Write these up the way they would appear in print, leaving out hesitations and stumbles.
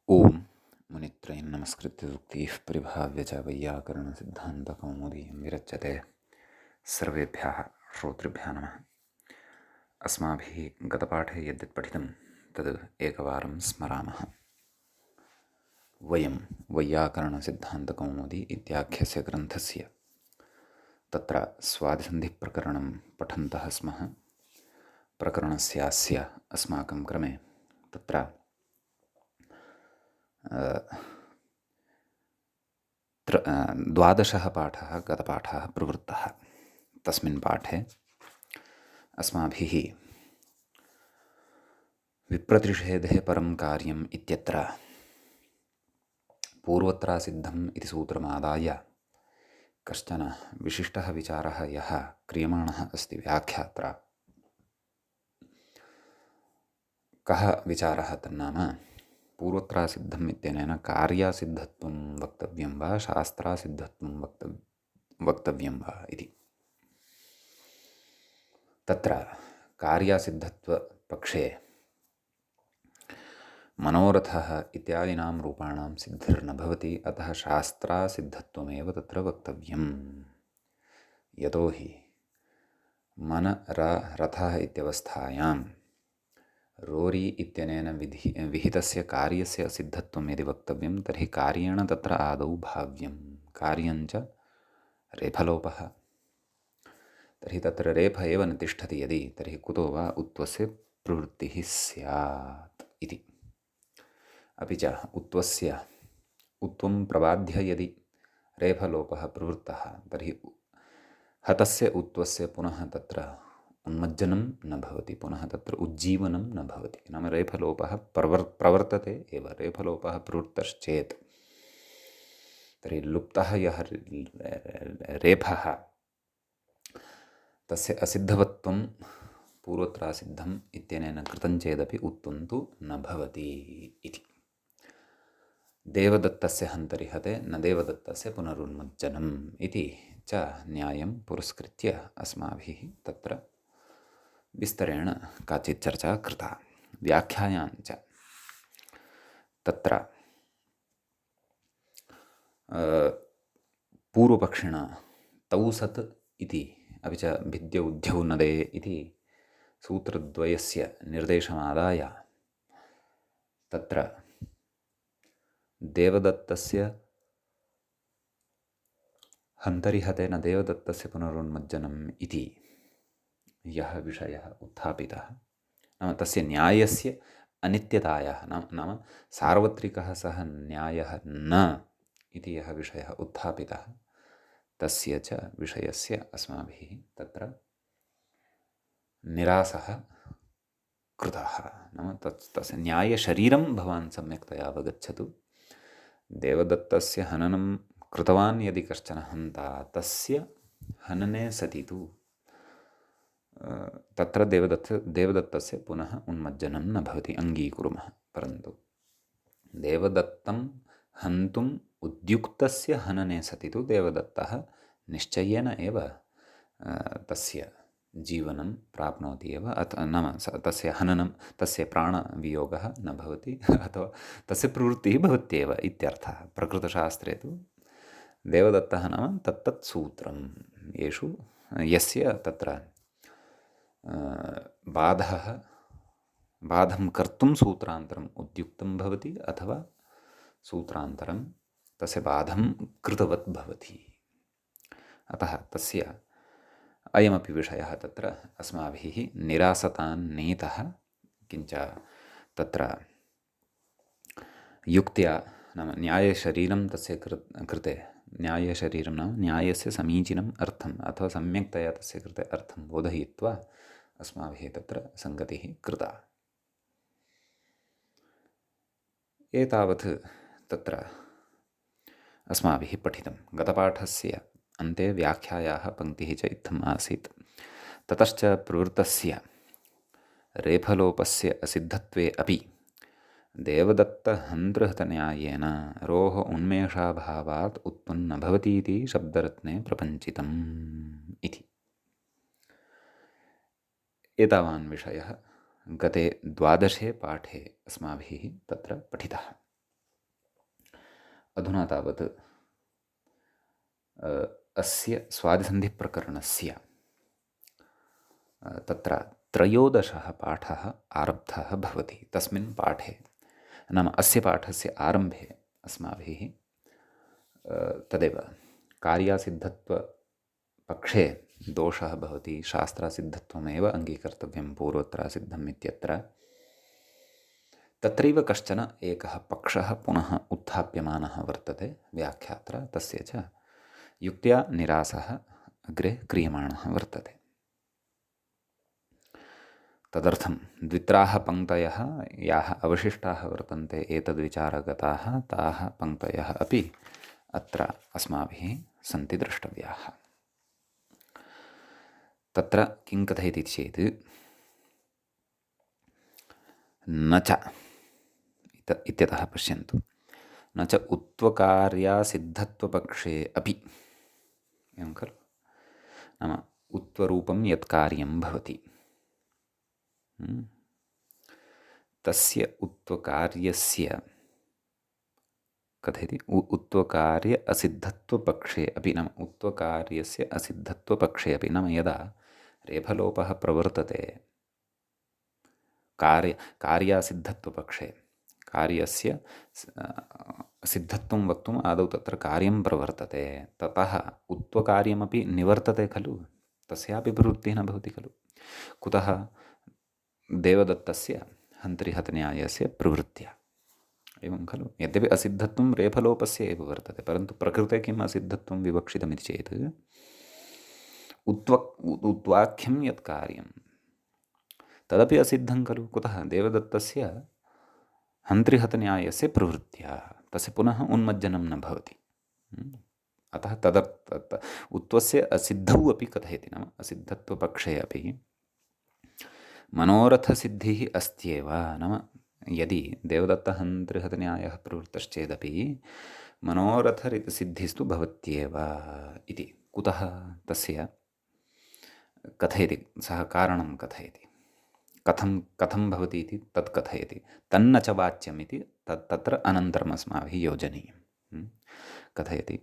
ओम मुनित्रयं नमस्कृत्य सूक्तिः परिभाव्य च वैयाकरणसिद्धान्तकौमुदीं विरच्यते। सर्वेभ्यः श्रोतृभ्यः नमः। अस्माभिः गतपाठे यद्यत् पठितं तद् एकवारं स्मरामः। वयं वैयाकरणसिद्धान्तकौमुदी इत्याख्यस्य ग्रन्थस्य तत्र स्वादिसन्धिप्रकरणं पठन्तः स्मः। प्रकरणस्यास्य अस्माकं क्रमे तत्र द्वादशः पाठः गतपाठः प्रवृत्तः। तस्मिन् पाठे अस्माभिः विप्रतिषेधे परं कार्यम् इत्यत्र पूर्वत्रासिद्धम् इति सूत्रमादाय कश्चन विशिष्टः विचारः यः क्रियमाणः अस्ति व्याख्यात्रा। कः विचारः तन्नाम पूर्वत्रासिद्धम् इत्यनेन कार्यासिद्धत्वं वक्तव्यं वा शास्त्रासिद्धत्वं वक्तव्यं वा इति। तत्र कार्यासिद्धत्वपक्षे मनोरथः इत्यादीनां रूपाणां सिद्धिर्न भवति, अतः शास्त्रासिद्धत्वमेव तत्र वक्तव्यम्। यतो हि रथः इत्यवस्थायां रोरि इत्यनेन विहितस्य कार्यस्य असिद्धत्वम् यदि वक्तव्यं तर्हि कार्येण तत्र आदौ भाव्यं, कार्यञ्च रेफलोपः। तर्हि तत्र रेफ एव न तिष्ठति यदि, तर्हि कुतो वा उत्वस्य प्रवृत्तिः स्यात् इति। अपि च उत्वं प्रबाध्य यदि रेफलोपः प्रवृत्तः तर्हि हतस्य उत्वस्य पुनः तत्र उन्मज्जनं न भवति, पुनः तत्र उज्जीवनं न भवति। नाम रेफलोपः प्रवर्तते एव। रेफलोपः प्रवृत्तश्चेत् तर्हि लुप्तः यः रेफः तस्य असिद्धवत्वं पूर्वत्रासिद्धम् इत्यनेन कृतं चेदपि उत्वं तु न भवति इति। देवदत्तस्य हन्तरिहते न देवदत्तस्य पुनरुन्मज्जनम् इति च न्यायं पुरस्कृत्य अस्माभिः तत्र विस्तरेण काचित् चर्चा कृता। व्याख्यायाञ्च तत्र पूर्वपक्षिणा तौ सत् इति अपि च भिद्यौ द्यौ नदे इति सूत्रद्वयस्य निर्देशमादाय तत्र देवदत्तस्य हन्तरिहते न देवदत्तस्य पुनरुन्मज्जनम् इति यः विषयः उत्थापितः, नाम तस्य न्यायस्य अनित्यतायाः नाम सार्वत्रिकः सः न्यायः न इति यः विषयः उत्थापितः तस्य च विषयस्य अस्माभिः तत्र निरासः कृतः। नाम तस्य न्यायशरीरं भवान् सम्यक्तया अवगच्छतु। देवदत्तस्य हननं कृतवान् यदि कश्चन हन्ता, तस्य हनने सति तु तत्र देवदत्तस्य पुनः उन्मज्जनं न भवति, अङ्गीकुर्मः। परन्तु देवदत्तं हन्तुम् उद्युक्तस्य हनने सति तु देवदत्तः निश्चयेन एव तस्य जीवनं प्राप्नोति एव, नाम तस्य हननं, तस्य प्राणवियोगः न भवति अथवा तस्य प्रवृत्तिः भवत्येव इत्यर्थः। प्रकृतशास्त्रे तु देवदत्तः नाम तत्तत् सूत्रं यस्य तत्र बाधं कर्तुं सूत्रान्तरम् उद्युक्तं भवति अथवा सूत्रान्तरं तस्य बाधं कृतवत् भवति। अतः तस्य अयमपि विषयः तत्र अस्माभिः निरासतान्नीतः, किञ्च तत्र युक्त्या नाम न्यायशरीरं तस्य कृते न्यायशरीरं नाम न्यायस्य समीचीनम् अर्थम् अथवा सम्यक्तया तस्य कृते अर्थं बोधयित्वा अस्माभिः तत्र सङ्गतिः कृता। एतावत् तत्र अस्माभिः पठितं। गतपाठस्य अन्ते व्याख्यायाः पङ्क्तिः च इत्थम् आसीत्। ततश्च प्रवृत्तस्य रेफलोपस्य असिद्धत्वे अपि देवदत्तहन्तृहतन्यायेन रोः उन्मेषाभावात् उत्पन्न भवतीति शब्दरत्ने प्रपञ्चितम् इति। एतावान् विषयः गते 12 पाठे अस्माभिः तत्र पठितः। अधुना तावत् अस्य स्वादिसन्धिप्रकरणस्य तत्र त्रयोदशः पाठः आरब्धः भवति। तस्मिन् पाठे नाम अस्य पाठस्य आरम्भे अस्माभिः तदेव कार्यासिद्धत्वपक्षे दोषः भवति, शास्त्रासिद्धत्वमेव अङ्गीकर्तव्यं पूर्वत्रासिद्धम् इत्यत्र तत्रैव कश्चन एकः पक्षः पुनः उत्थाप्यमानः वर्तते व्याख्यात्र, तस्य च युक्त्या निरासः अग्रे क्रियमाणः वर्तते। तदर्थं द्वित्राः पङ्क्तयः याः अवशिष्टाः वर्तन्ते एतद्विचारगताः ताः पङ्क्तयः अपि अत्र अस्माभिः सन्ति द्रष्टव्याः। तत्र किं कथयति चेत् न च इत्यतः पश्यन्तु, न च उत्वकार्यासिद्धत्वपक्षे अपि, एवं खलु, नाम उत्वरूपं यत् कार्यं भवति तस्य उत्वकार्यस्य कथयति उत्वकार्य असिद्धत्वपक्षे अपि, नाम उत्वकार्यस्य असिद्धत्वपक्षे अपि, नाम यदा रेफलोपः प्रवर्तते कार्यासिद्धत्वपक्षे, कार्यस्य सिद्धत्वं वक्तुम् आदौ तत्र कार्यं प्रवर्तते, ततः उत्वकार्यमपि निवर्तते खलु, तस्यापि प्रवृत्तिः न भवति खलु। कुतः? देवदत्तस्य हन्त्रिहतन्यायस्य प्रवृत्त्या, एवं खलु। यद्यपि असिद्धत्वं रेफलोपस्य एव वर्तते, परन्तु प्रकृते किम् असिद्धत्वं विवक्षितमिति चेत् उत्वाख्यं यत् कार्यं तदपि असिद्धं खलु। कुतः? देवदत्तस्य हन्त्रिहतन्यायस्य प्रवृत्त्या, तस्य पुनः उन्मज्जनं न भवति। अतः उत्वस्य असिद्धौ अपि कथयति, नाम असिद्धत्वपक्षे अपि मनोरथसिद्धिः अस्त्येव, नाम यदि देवदत्तहन्त्रिहतन्यायः प्रवृत्तश्चेदपि मनोरथसिद्धिस्तु भवत्येव इति। कुतः? तस्य कथयति, सः कारणं कथयति, कथं भवति इति तत् कथयति। तन्न च वाच्यम् इति तत्र अनन्तरम् अस्माभिः योजनीयं। कथयति,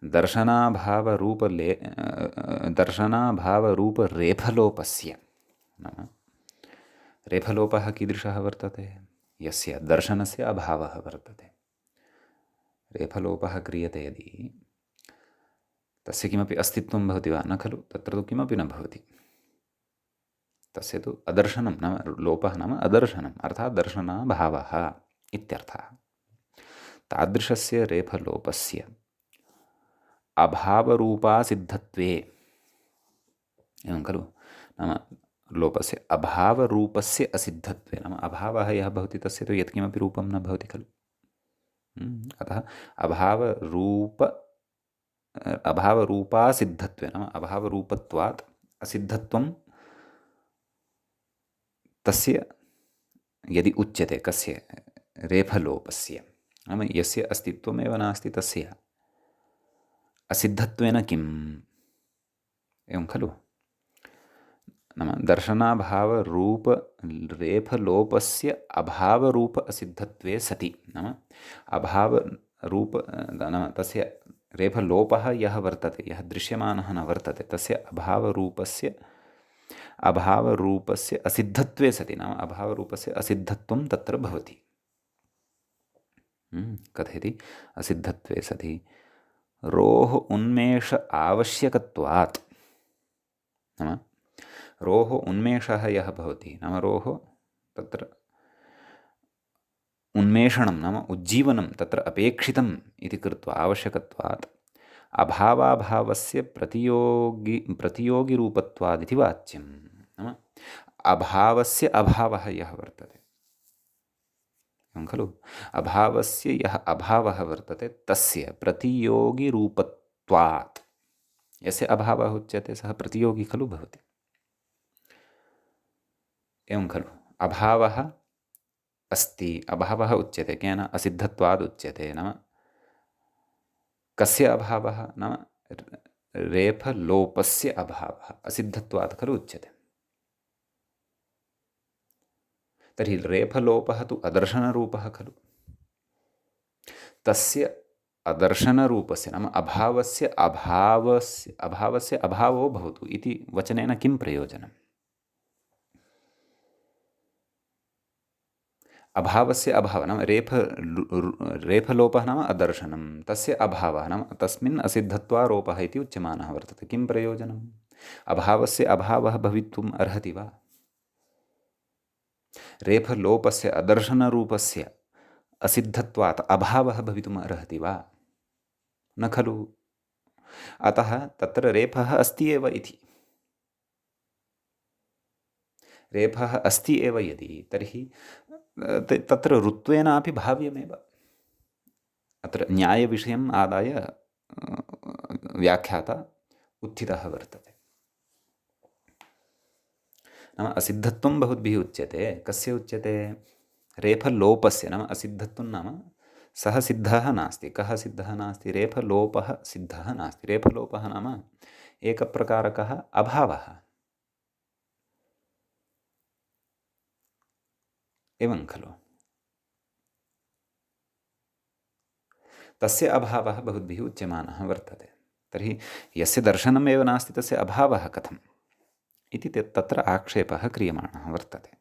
दर्शनाभावरूपरेफलोपस्य, नाम रेफलोपः कीदृशः वर्तते? यस्य दर्शनस्य अभावः वर्तते। रेफलोपः क्रियते यदि, तस्य किमपि अस्तित्वं भवति वा? न खलु, तत्र तु किमपि न भवति। तस्य तु अदर्शनं, नाम लोपः नाम अदर्शनम्, अर्थात् दर्शनाभावः इत्यर्थः। तादृशस्य रेफलोपस्य अभावरूपासिद्धत्वे, एवं खलु, नाम लोपस्य अभावरूपस्य असिद्धत्वे, नाम अभावः यः भवति तस्य तु यत्किमपि रूपं न भवति खलु। अतः अभावरूपासिद्धत्वे, नाम अभावरूपत्वात् असिद्धत्वं तस्य यदि उच्यते, कस्य? रेफलोपस्य, नाम यस्य अस्तित्वमेव नास्ति तस्य असिद्धत्वेन किम्? एवं खलु, नाम दर्शनाभावरूपरेफलोपस्य अभावरूप असिद्धत्वे सति, नाम नाम तस्य रेफलोपः यः वर्तते, यः दृश्यमानः न वर्तते, तस्य अभावरूपस्य असिद्धत्वे सति, नाम अभावरूपस्य असिद्धत्वं तत्र भवति। कथयति, असिद्धत्वे सति रोः उन्मेष आवश्यकत्वात्, नाम रोः उन्मेषः यः भवति, नाम रोः तत्र उन्मेषणं नाम उज्जीवनं तत्र अपेक्षितम् इति कृत्वा आवश्यकत्वात् अभावाभावस्य प्रतियोगिरूपत्वादिति वाच्यं, नाम अभावस्य अभावः यः वर्तते, एवं खलु, अभावस्य यः अभावः वर्तते तस्य प्रतियोगिरूपत्वात्, यस्य अभावः उच्यते सः प्रतियोगी खलु भवति, एवं खलु। अभावः अस्ति, अभावः उच्यते केन? असिद्धत्वाद् उच्यते, नाम कस्य अभावः? नाम रेफलोपस्य अभावः असिद्धत्वात् खलु उच्यते। तर्हि रेफलोपः तु अदर्शनरूपः खलु, तस्य अदर्शनरूपस्य नाम अभावस्य अभावो भवतु इति वचनेन किं प्रयोजनम्? अभावस्य अभावः नाम रेफलोपः नाम अदर्शनं, तस्य अभावः नाम तस्मिन् असिद्धत्वारोपः इति उच्यमानः वर्तते। किं प्रयोजनम्? अभावस्य अभावः भवितुम् अर्हति वा? रेफलोपस्य अदर्शनरूपस्य असिद्धत्वात् अभावः भवितुम् अर्हति वा? न खलु। अतः तत्र रेफः अस्ति एव इति। रेफः अस्ति एव यदि, तर्हि तत्र ऋत्वेनापि भाव्यमेव। अत्र न्यायविषयम् आदाय व्याख्याता उत्थितः वर्तते। नाम असिद्धत्वं बहुद्भिः उच्यते। कस्य उच्यते? रेफलोपस्य नाम असिद्धत्वं नाम सः सिद्धः नास्ति। कः सिद्धः नास्ति? रेफलोपः सिद्धः नास्ति। रेफलोपः नाम एकप्रकारकः अभावः। एवं खलु। तस्य अभावः बहुद्भिः उच्यमानः वर्तते। तर्हि यस्य दर्शनमेव नास्ति तस्य अभावः कथम् इति तत्र आक्षेपः क्रियमाणः वर्तते।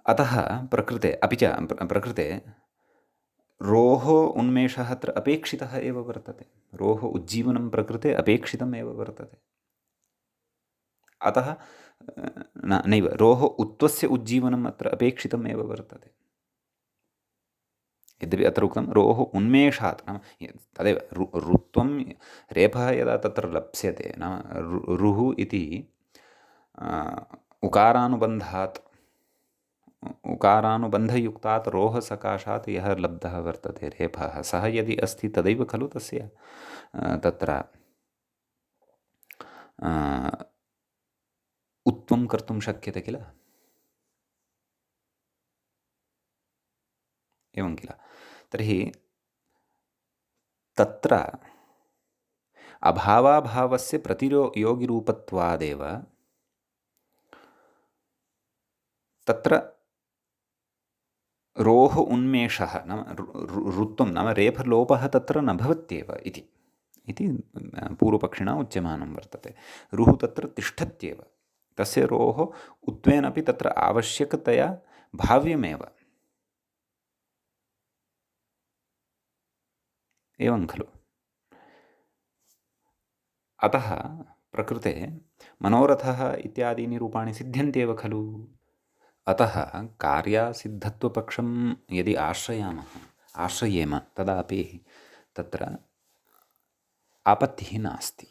अतः प्रकृते अपि च प्रकृते रोः उन्मेषः अत्र अपेक्षितः एव वर्तते। रोः उज्जीवनं प्रकृते अपेक्षितमेव वर्तते। अतः नैव रोः उत्वस्य उज्जीवनम् अत्र अपेक्षितमेव वर्तते। यद्यपि अत्र उक्तं रोः उन्मेषात् नाम तदेव ऋत्वं रेफः यदा तत्र लप्स्यते नाम रुः इति उकारानुबन्धयुक्तात् रोः सकाशात् यः लब्धः वर्तते रेफः, सः यदि अस्ति तदैव खलु तस्य तत्र उत्वं कर्तुं शक्यते किल। एवं किल। तर्हि तत्र अभावाभावस्य प्रतियोगिरूपत्वादेव तत्र रोः उन्मेषः नाम ऋत्वं नाम रेफलोपः तत्र न भवत्येव इति पूर्वपक्षिणा उच्यमानं वर्तते। रुः तत्र तिष्ठत्येव, तस्य रोः उत्वेनपि तत्र आवश्यकतया भाव्यमेव। एवं खलु। अतः प्रकृते मनोरथः इत्यादीनि रूपाणि सिद्ध्यन्त्येव खलु। अतः कार्यासिद्धत्वपक्षं यदि आश्रयेम तदापि तत्र आपत्तिः नास्ति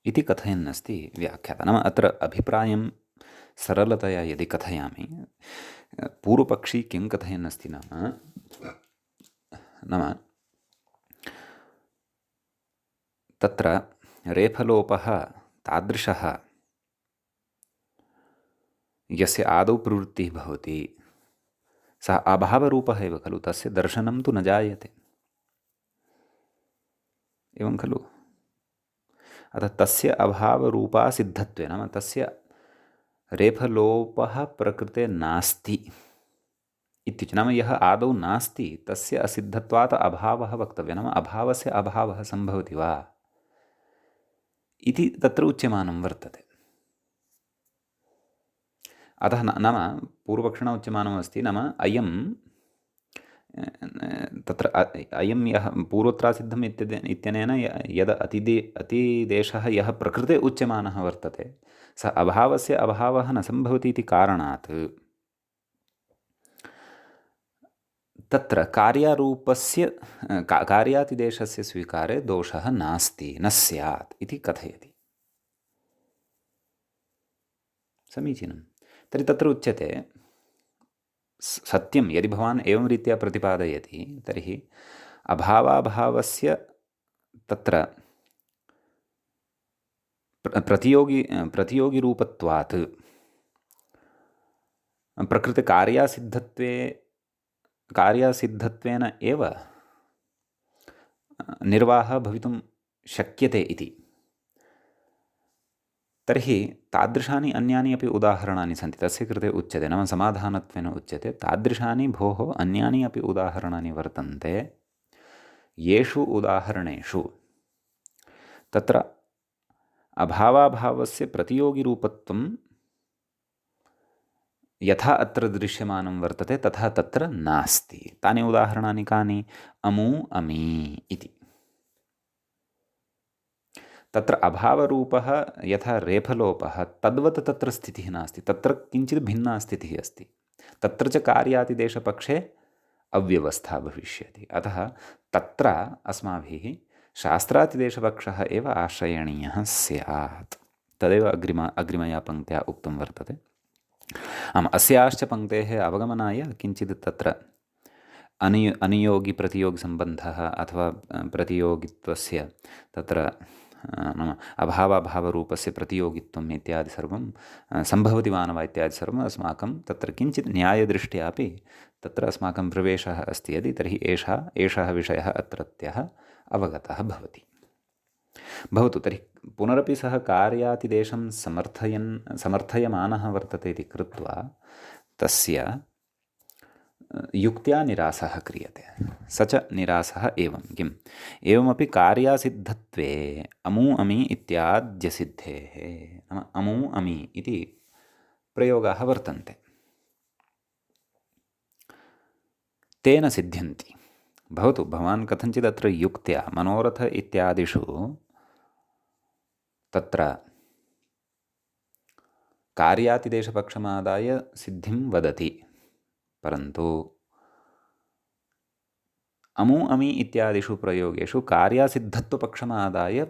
इति कथयन्नस्ति व्याख्याता। नाम अत्र अभिप्रायं सरलतया यदि कथयामि, पूर्वपक्षी किं कथयन्नस्ति नाम तत्र रेफलोपः तादृशः यस्य आदौ प्रवृत्तिः भवति सः अभावरूपः एव खलु, तस्य दर्शनं तु न जायते। एवं खलु। अतः तस्य अभावरूपा सिद्धत्वे नाम तस्य रेफलोपः प्रकृते नास्ति इत्युच्यते। नाम यः आदौ नास्ति तस्य असिद्धत्वात् अभावः वक्तव्यः, नाम अभावस्य अभावः सम्भवति वा इति तत्र उच्यमानं वर्तते। अतः नाम पूर्वपक्षिणा उच्यमानमस्ति नाम अयं तत्र अयं यः पूर्वत्रासिद्धम् इत्यनेन यद् अतिदेशः यः प्रकृते उच्यमानः वर्तते सः अभावस्य अभावः न सम्भवति इति कारणात् तत्र कार्यारूपस्य कार्यातिदेशस्य स्वीकारे दोषः नास्ति, न स्यात् इति कथयति। समीचीनं। तर्हि तत्र उच्यते सत्यं यदि भवान् एवं रीत्या प्रतिपादयति तर्हि अभावाभावस्य तत्र प्रतियोगिरूपत्वात् कार्यासिद्धत्वेन एव निर्वाहः भवितुं शक्यते इति। तर्हि तादृशानि अन्यानि अपि उदाहरणानि सन्ति, तस्य कृते उच्यते, नाम समाधानत्वेन उच्यते तादृशानि भोः अन्यानि अपि उदाहरणानि वर्तन्ते, येषु उदाहरणेषु तत्र अभावाभावस्य प्रतियोगिरूपत्वं यथा अत्र दृश्यमानं वर्तते तथा तत्र नास्ति। तानि उदाहरणानि कानि? अमू अमी इति। तत्र अभावरूपः यथा रेफलोपः तद्वत् तत्र स्थितिः नास्ति, तत्र किञ्चित् भिन्ना स्थितिः अस्ति। तत्र च कार्यातिदेशपक्षे अव्यवस्था भविष्यति। अतः तत्र अस्माभिः शास्त्रातिदेशपक्षः एव आश्रयणीयः स्यात्। तदेव अग्रिमया पङ्क्त्या उक्तं वर्तते। अस्याश्च पङ्क्तेः अवगमनाय किञ्चित् तत्र अनुयोगिप्रतियोगिसम्बन्धः अथवा प्रतियोगित्वस्य तत्र नाम अभावाभावरूपस्य प्रतियोगित्वम् इत्यादि सर्वं सम्भवति मानव इत्यादि सर्वम् अस्माकं तत्र किञ्चित् न्यायदृष्ट्या अपि तत्र अस्माकं प्रवेशः अस्ति यदि, तर्हि एषः विषयः अत्रत्यः अवगतः भवति। भवतु तर्हि पुनरपि सः कार्यातिदेशं समर्थयमानः वर्तते इति कृत्वा तस्य युक्त्या निरासः क्रियते। स च निरासः एवं किम्? एवमपि कार्यासिद्धत्वे अमू अमी इत्याद्यसिद्धेः, नाम अमू अमी इति प्रयोगाः वर्तन्ते, तेन सिद्ध्यन्ति। भवतु भवान् कथञ्चित् अत्र युक्त्या मनोरथ इत्यादिषु तत्र कार्यातिदेशपक्षमादाय सिद्धिं वदति, परन्तु अमू अमी इत्यादिषु प्रयोगेषु कार्यासिद्धत्वपक्षमादाय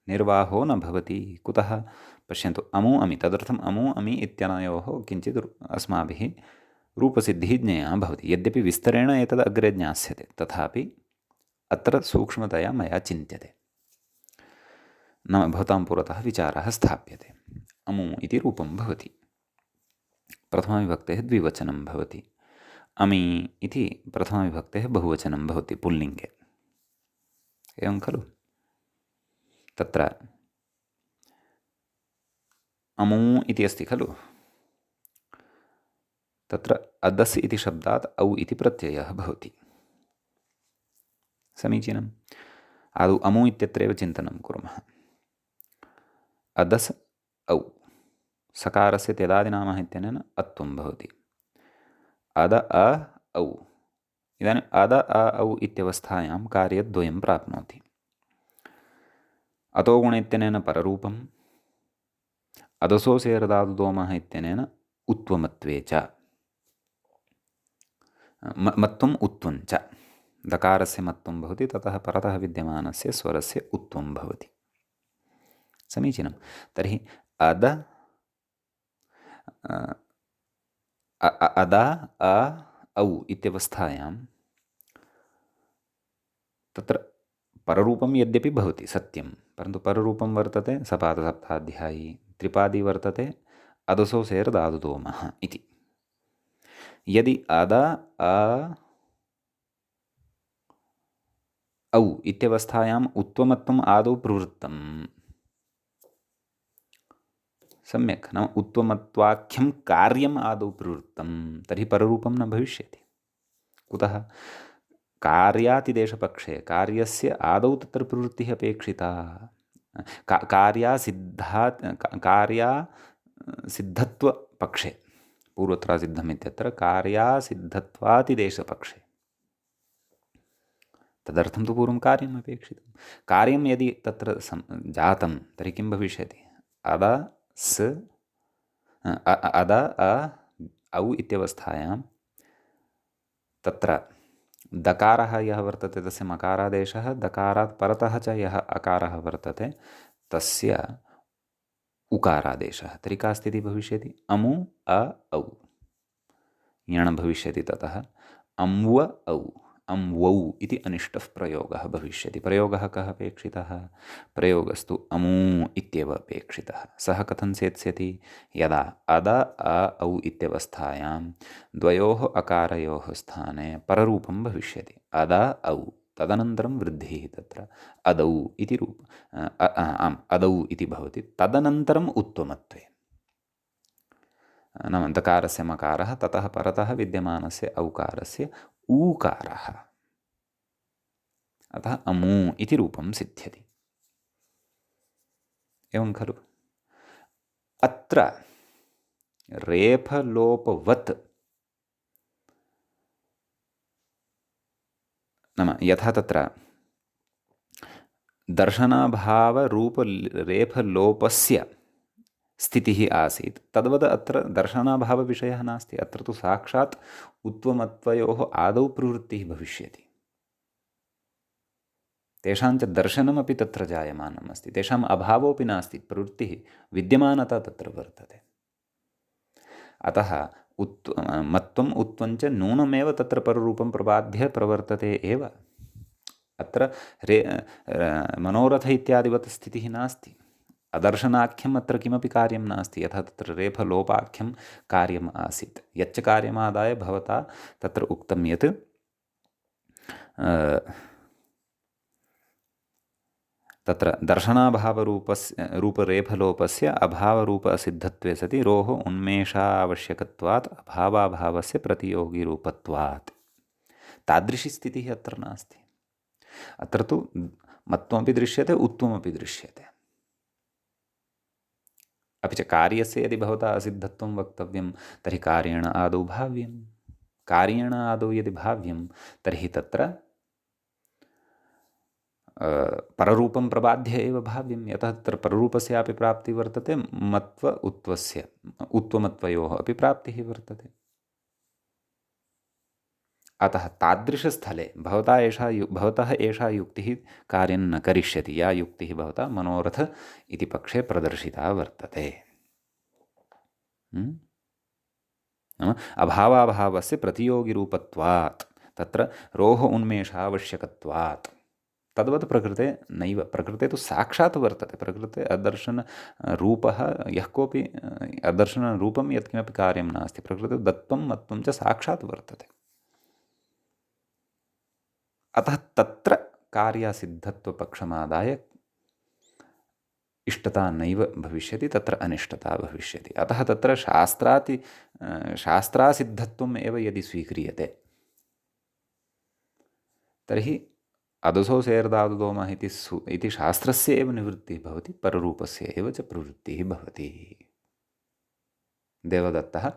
निर्वाहो न भवति। कुतः? पश्यन्तु, अमू अमी, तदर्थम् अमू अमी इत्यनयोः किञ्चित् अस्माभिः रूपसिद्धिः ज्ञेया भवति। यद्यपि विस्तरेण एतद् अग्रे ज्ञास्यते, तथापि अत्र सूक्ष्मतया मया चिन्त्यते, नाम भवतां पुरतः विचारः स्थाप्यते। अमू इति रूपं भवति, प्रथमाविभक्तेः द्विवचनं भवति। अमी इति प्रथमाविभक्तेः बहुवचनं भवति पुल्लिङ्गे, एवं खलु? तत्र अमू इति अस्ति खलु, तत्र अदस् इति शब्दात् औ इति प्रत्ययः भवति। समीचीनम्। आदौ अमू इत्यत्रैव चिन्तनं कुर्मः। अदस् औ, सकारस्य त्यदादिनामः इत्यनेन अत्वं भवति। अद अ औ, इदानीम् अद अ औ इत्यवस्थायां कार्यद्वयं प्राप्नोति। अतो गुण इत्यनेन पररूपम्, अदसो सेर्दादुदोमः इत्यनेन उत्वमत्वे च, मत्वम् उत्वं च, दकारस्य मत्वं भवति, ततः परतः विद्यमानस्य स्वरस्य उत्वं भवति। समीचीनं। तर्हि अद अदा अ औ इत्यवस्थायां तत्र पररूपं यद्यपि भवति सत्यं, परन्तु पररूपं वर्तते सपादसप्ताध्यायी, त्रिपादी वर्तते अदसो सेर्दादुदोमः इति। यदि अद अ औ इत्यवस्थायाम् उत्वमत्वम् आदौ प्रवृत्तं, सम्यक्, नाम उत्वमत्वाख्यं कार्यम् आदौ प्रवृत्तं, तर्हि पररूपं न भविष्यति। कुतः? कार्यातिदेशपक्षे कार्यस्य आदौ तत्र प्रवृत्तिः अपेक्षिता। कार्यासिद्धत्वपक्षे, पूर्वत्रासिद्धम् इत्यत्र कार्यासिद्धत्वातिदेशपक्षे, तदर्थं तु पूर्वं कार्यम् अपेक्षितं। कार्यं यदि तत्र जातं तर्हि किं भविष्यति? अद अ औ इत्यवस्थायां तत्र दकारः यः वर्तते तस्य मकारादेशः, दकारात् परतः च यः अकारः वर्तते तस्य उकारादेशः, तर्हि का स्थितिः भविष्यति? अमु अ औ, यण भविष्यति, ततः अम्व औ, अम्वौ इति अनिष्टः प्रयोगः भविष्यति। प्रयोगः कः अपेक्षितः? प्रयोगस्तु अमू इत्येव अपेक्षितः। सः कथं सेत्स्यति? यदा अद अ औ इत्यवस्थायां द्वयोः अकारयोः स्थाने पररूपं भविष्यति, अद औ तदनन्तरं वृद्धिः तत्र अदौ इति आम् अदौ इति भवति। तदनन्तरम् उत्वमत्वे नाम दकारस्य मकारः ततः परतः विद्यमानस्य औकारस्य ऊकारः, अतः अमू इति रूपं सिद्ध्यति। एवं खलु? अत्र रेफलोपवत् नाम यथा तत्र दर्शनाभावरूपरेफलोपस्य स्थितिः आसीत्, तद्वत् अत्र दर्शनाभावविषयः नास्ति। अत्र तु साक्षात् उत्वमत्वयोः आदौ प्रवृत्तिः भविष्यति। तेषाञ्च दर्शनमपि तत्र जायमानम् अस्ति, तेषाम् अभावोऽपि नास्ति, प्रवृत्तिः विद्यमानता तत्र वर्तते। अतः मत्वम् उत्वञ्च नूनमेव तत्र पररूपं प्रबाध्य प्रवर्तते एव। अत्र मनोरथ इत्यादिवत् स्थितिः नास्ति। अदर्शनाख्यम् अत्र किमपि कार्यं नास्ति, यथा तत्र रेफलोपाख्यं कार्यम् आसीत्। यच्च कार्यमादाय भवता तत्र उक्तं यत् तत्र दर्शनाभावरूपस्य रूपरेफलोपस्य अभावरूप असिद्धत्वे सति रोः उन्मेषावश्यकत्वात् अभावाभावस्य प्रतियोगिरूपत्वात्, तादृशी स्थितिः अत्र नास्ति। अत्र तु मत्वमपि दृश्यते, उत्वमपि दृश्यते। अपि च कार्यस्य यदि भवता असिद्धत्वं वक्तव्यं तर्हि कार्येण आदौ भाव्यं। कार्येण आदौ यदि भाव्यं तर्हि तत्र पररूपं प्रबाध्य एव भाव्यं, यतः तत्र पररूपस्यापि प्राप्तिः वर्तते, मत्व उत्वस्य उत्वमत्वयोः अपि प्राप्तिः वर्तते। अतः तादृशस्थले भवतः एषा युक्तिः कार्यं न करिष्यति, या युक्तिः भवता मनोरथ इति पक्षे प्रदर्शिता वर्तते। नाम अभावाभावस्य प्रतियोगिरूपत्वात्, तत्र रोः उन्मेषावश्यकत्वात्। तद्वत् प्रकृते नैव। प्रकृते तु साक्षात् वर्तते। प्रकृते अदर्शनरूपः यः कोऽपि अदर्शनरूपं यत्किमपि कार्यं नास्ति। प्रकृते दत्त्वं मत्त्वं च साक्षात् वर्तते। अतः तत्र कार्यासिद्धत्वपक्षमादाय इष्टता नैव भविष्यति, तत्र अनिष्टता भविष्यति। अतः तत्र शास्त्रासिद्धत्वम् एव यदि स्वीक्रियते तर्हि अदसौ सेर्दादुदोमः इति शास्त्रस्य एव निवृत्तिः भवति, पररूपस्य एव च प्रवृत्तिः भवति। देवदत्तः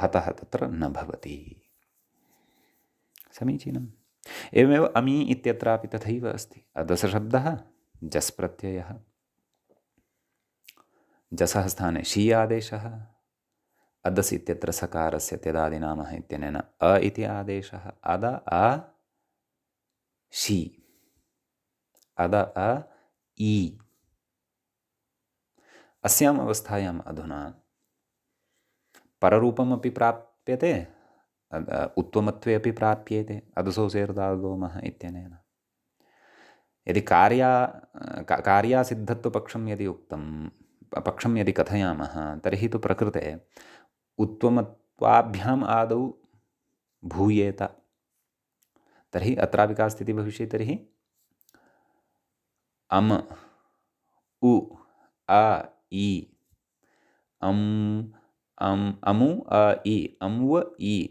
हतः तत्र न भवति। समीचीनम्। एवमेव अमी इत्यत्रापि तथैव अस्ति। अदसशब्दः जस् प्रत्ययः, जसः स्थाने शी आदेशः, अदस् इत्यत्र सकारस्य त्यदादिनामः इत्यनेन अ इति आदेशः, अद अ शी, अद अ इ। अस्याम् अवस्थायाम् अधुना पररूपमपि प्राप्यते, उत्वमत्वे अपि प्राप्येते अदसौ सेर्दादोमः इत्यनेन। यदि कार्यासिद्धत्वपक्षं यदि उक्तं, पक्षं यदि कथयामः तर्हि तु प्रकृते उत्वमत्वाभ्याम् आदौ भूयेत। तर्हि अत्रापि का स्थितिः भविष्यति? तर्हि अम उ अ इ अमु अ इ अम्व इ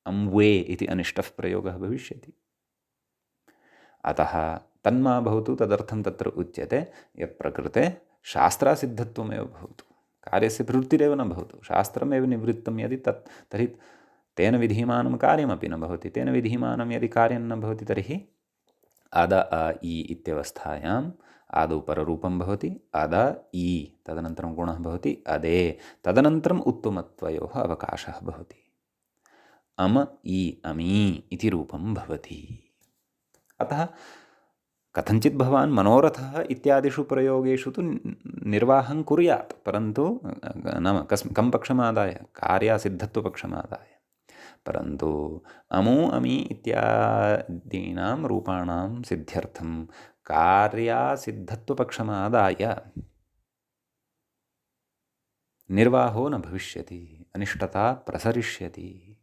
अम्वे इति अनिष्टः प्रयोगः भविष्यति। अतः तन्मा भवतु, तदर्थं तत्र उच्यते यत् प्रकृते शास्त्रासिद्धत्वमेव भवतु, कार्यस्य प्रवृत्तिरेव न भवतु। शास्त्रमेव निवृत्तं यदि तर्हि तेन विधीयमानं कार्यमपि न भवति। तेन विधीयमानं यदि कार्यं न भवति तर्हि अद अ इ इत्यवस्थायाम् आदौ पररूपं भवति अद इ, तदनन्तरं गुणः भवति अदे, तदनन्तरम् उत्तमत्वयोः अवकाशः भवति। अम इ अमी इति रूपं भवति। अतः कथञ्चित् भवान् मनोरथः इत्यादिषु प्रयोगेषु तु निर्वाहं कुर्यात्, परन्तु नाम कं पक्षमादाय? कार्यासिद्धत्वपक्षमादाय। परन्तु अमु अमी इत्यादीनां रूपाणां सिद्ध्यर्थं कार्यासिद्धत्वपक्षमादाय निर्वाहो न भविष्यति, अनिष्टता प्रसरिष्यति।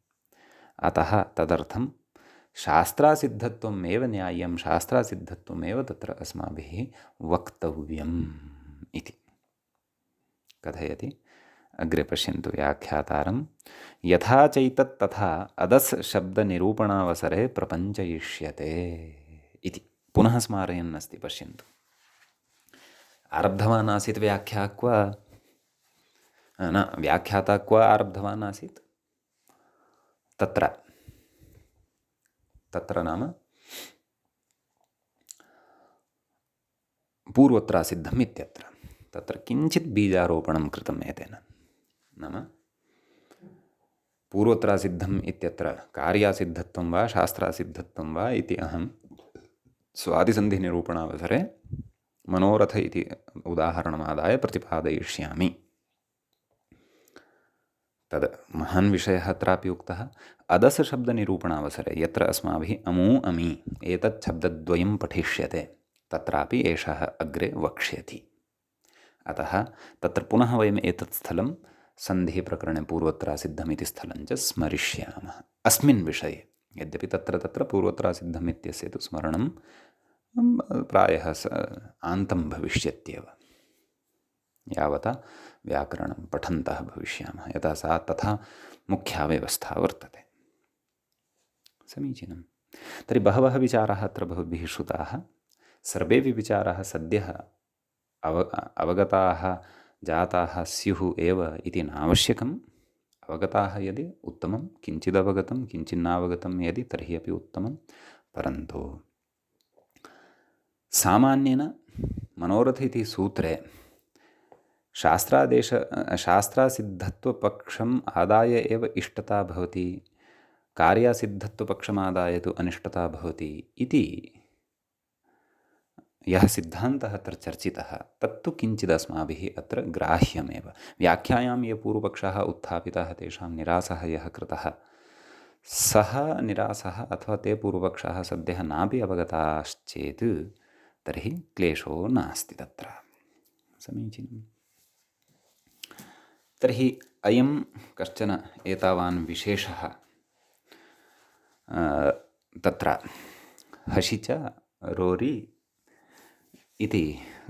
अतः तदर्थं शास्त्रासिद्धत्वमेव न्याय्यं, शास्त्रासिद्धत्वमेव तत्र अस्माभिः वक्तव्यम् इति कथयति। अग्रे पश्यन्तु व्याख्यातारं। यथा चैतत् तथा अदस् शब्दनिरूपणावसरे प्रपञ्चयिष्यते इति पुनः स्मारयन् अस्ति। पश्यन्तु, आरब्धवान् आसीत् व्याख्या क्व न व्याख्याता क्व आरब्धवान् आसीत् तत्र तत्र नाम पूर्वत्रासिद्धम् इत्यत्र तत्र किञ्चित् बीजारोपणं कृतम् एतेन। नाम पूर्वत्रासिद्धम् इत्यत्र कार्यासिद्धत्वं वा शास्त्रासिद्धत्वं वा इति अहं स्वादिसन्धिनिरूपणावसरे मनोरथ इति उदाहरणमादाय प्रतिपादयिष्यामि। तद् महान् विषयः अत्रापि उक्तः। अदस् शब्दनिरूपणावसरे यत्र अस्माभिः अमू अमी एतत् शब्दद्वयं पठिष्यते तत्रापि एषः अग्रे वक्ष्यति। अतः तत्र पुनः वयम् एतत् स्थलं सन्धिप्रकरणे पूर्वत्रासिद्धमिति स्थलं च स्मरिष्यामः अस्मिन् विषये। यद्यपि तत्र तत्र पूर्वत्रासिद्धम् इत्यस्य तु स्मरणं प्रायः आन्तं भविष्यत्येव यावता व्याकरणं पठन्तः भविष्यामः, यथा सा तथा मुख्या व्यवस्था वर्तते। समीचीनं। तर्हि बहवः विचाराः अत्र भवद्भिः श्रुताः। सर्वेपि विचाराः सद्यः अवगताः जाताः स्युः एव इति नावश्यकम्। अवगताः यदि उत्तमं, किञ्चिदवगतं किञ्चिन्नावगतं यदि तर्हि अपि उत्तमं। परन्तु सामान्येन मनोरथ इति सूत्रे शास्त्रासिद्धत्वपक्षम् आदाय एव इष्टता भवति, कार्यासिद्धत्वपक्षमादाय तु अनिष्टता भवति इति यः सिद्धान्तः अत्र चर्चितः तत्तु किञ्चिदस्माभिः अत्र ग्राह्यमेव। व्याख्यायां ये पूर्वपक्षाः उत्थापिताः तेषां निरासः यः कृतः सः निरासः अथवा ते पूर्वपक्षाः सद्यः नापि अवगताश्चेत् तर्हि क्लेशो नास्ति तत्र। समीचीनम्। तर्हि अयं कश्चन एतावान् विशेषः तत्र हसि च रोरि इति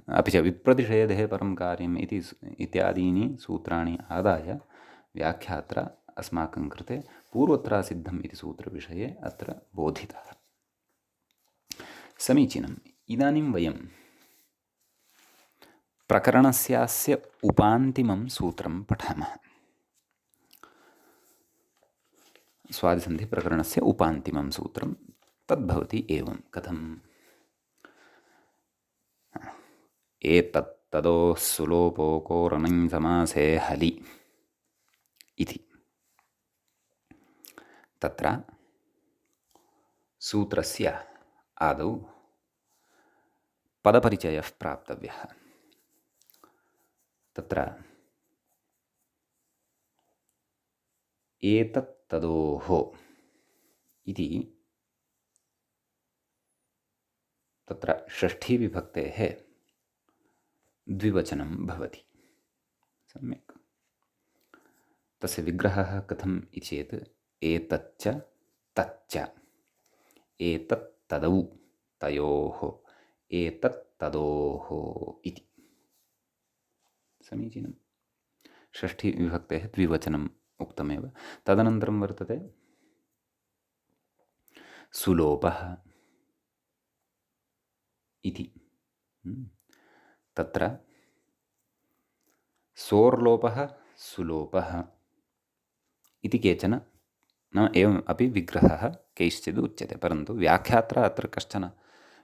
अपि च विप्रतिषेधे परं कार्यम् इति इत्यादीनि सूत्राणि आदाय व्याख्यात्र अस्माकं कृते पूर्वत्रासिद्धम् इति सूत्रविषये अत्र बोधितः। समीचीनम्। इदानीं वयं प्रकरणस्यास्य उपान्तिमं सूत्रं पठामः। स्वादिसन्धिप्रकरणस्य उपान्तिमं सूत्रं तद्भवति एवं। कथम्? एतत् तदोः सुलोपोकोरनं समासे हलि इति तत्र सूत्रस्य आदौ पदपरिचयः प्राप्तव्यः। तत्र एतत् तदोः इति तत्र षष्ठीविभक्तेः द्विवचनं भवति। सम्यक्। तस्य विग्रहः कथम् इति चेत् एतच्च तच्च, एतत् तदौ तयोः, एतत् तदोः इति। समीचीनं। षष्ठीविभक्तेः द्विवचनम् उक्तमेव। तदनन्तरं वर्तते सुलोपः इति। तत्र सोर्लोपः सुलोपः इति केचन, नाम एवम् अपि विग्रहः कैश्चिद् उच्यते। परन्तु व्याख्यात्र अत्र कश्चन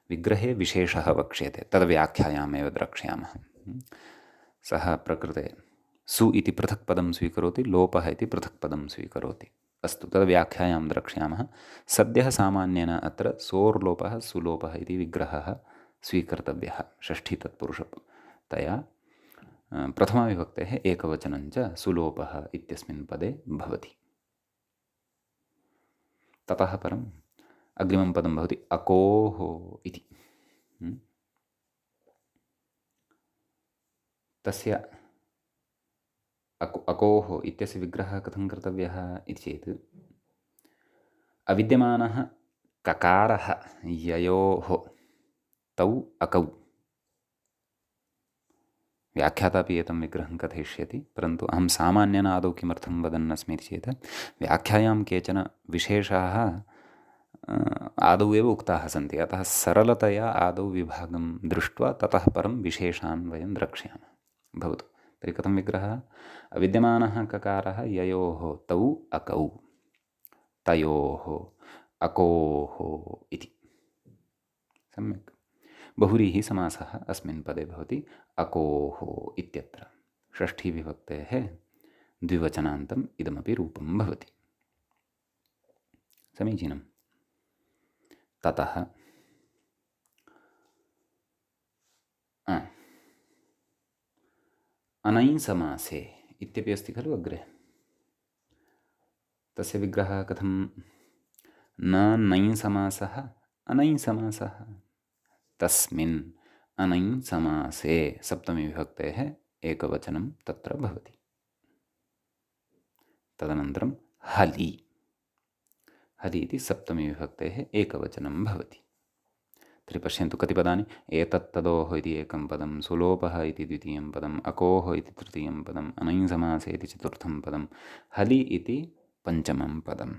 विग्रहे विशेषः वक्ष्यते, तद्व्याख्यायामेव द्रक्ष्यामः। सः प्रकृते सु इति पृथक् पदं स्वीकरोति, लोपः इति पृथक् पदं स्वीकरोति। अस्तु, तद्व्याख्यायां द्रक्ष्यामः। सद्यः सामान्येन अत्र सोर्लोपः सुलोपः इति विग्रहः स्वीकर्तव्यः षष्ठी तत्पुरुषतया। प्रथमाविभक्तेः एकवचनं च सुलोपः इत्यस्मिन् पदे भवति। ततः परम् अग्रिमं पदं भवति अकोः इति। तस्य अकोः इत्यस्य विग्रहः कथं कर्तव्यः इति चेत् अविद्यमानः ककारः ययोः तौ अकौ व्याख्याता अपि एतं विग्रहं कथयिष्यति, परन्तु अहं सामान्येन आदौ किमर्थं वदन्नस्मि इति चेत् व्याख्यायां केचन विशेषाः आदौ एव उक्ताः सन्ति, अतः सरलतया आदौ विभागं दृष्ट्वा ततः परं विशेषान् वयं द्रक्ष्यामः। भवतु, तर्हि कथं विग्रहः? विद्यमानः ककारः ययोः तौ अकौ तयोः अकोः इति। सम्यक्। बहुव्रीहि समासः अस्मिन् पदे भवति अकोः इत्यत्र। षष्ठीविभक्तेः द्विवचनान्तम् इदमपि रूपं भवति। समीचीनं। ततः अनञ्समासे इत्यपि अस्ति खलु अग्रे। तस्य विग्रहः कथं? न नञ्समासः अनञ्समासः। तस्मिन् अनञ्समासे सप्तमीविभक्तेः एकवचनं तत्र भवति। तदनन्तरं हलि हलि इति सप्तमीविभक्तेः एकवचनं भवति। तर्हि पश्यन्तु कति पदानि? एतत्तदोः इति एकं पदं, सुलोपः इति द्वितीयं पदम्, अकोः इति तृतीयं पदम्, अनञ्समासे इति चतुर्थं पदं, हलि इति पञ्चमं पदम्।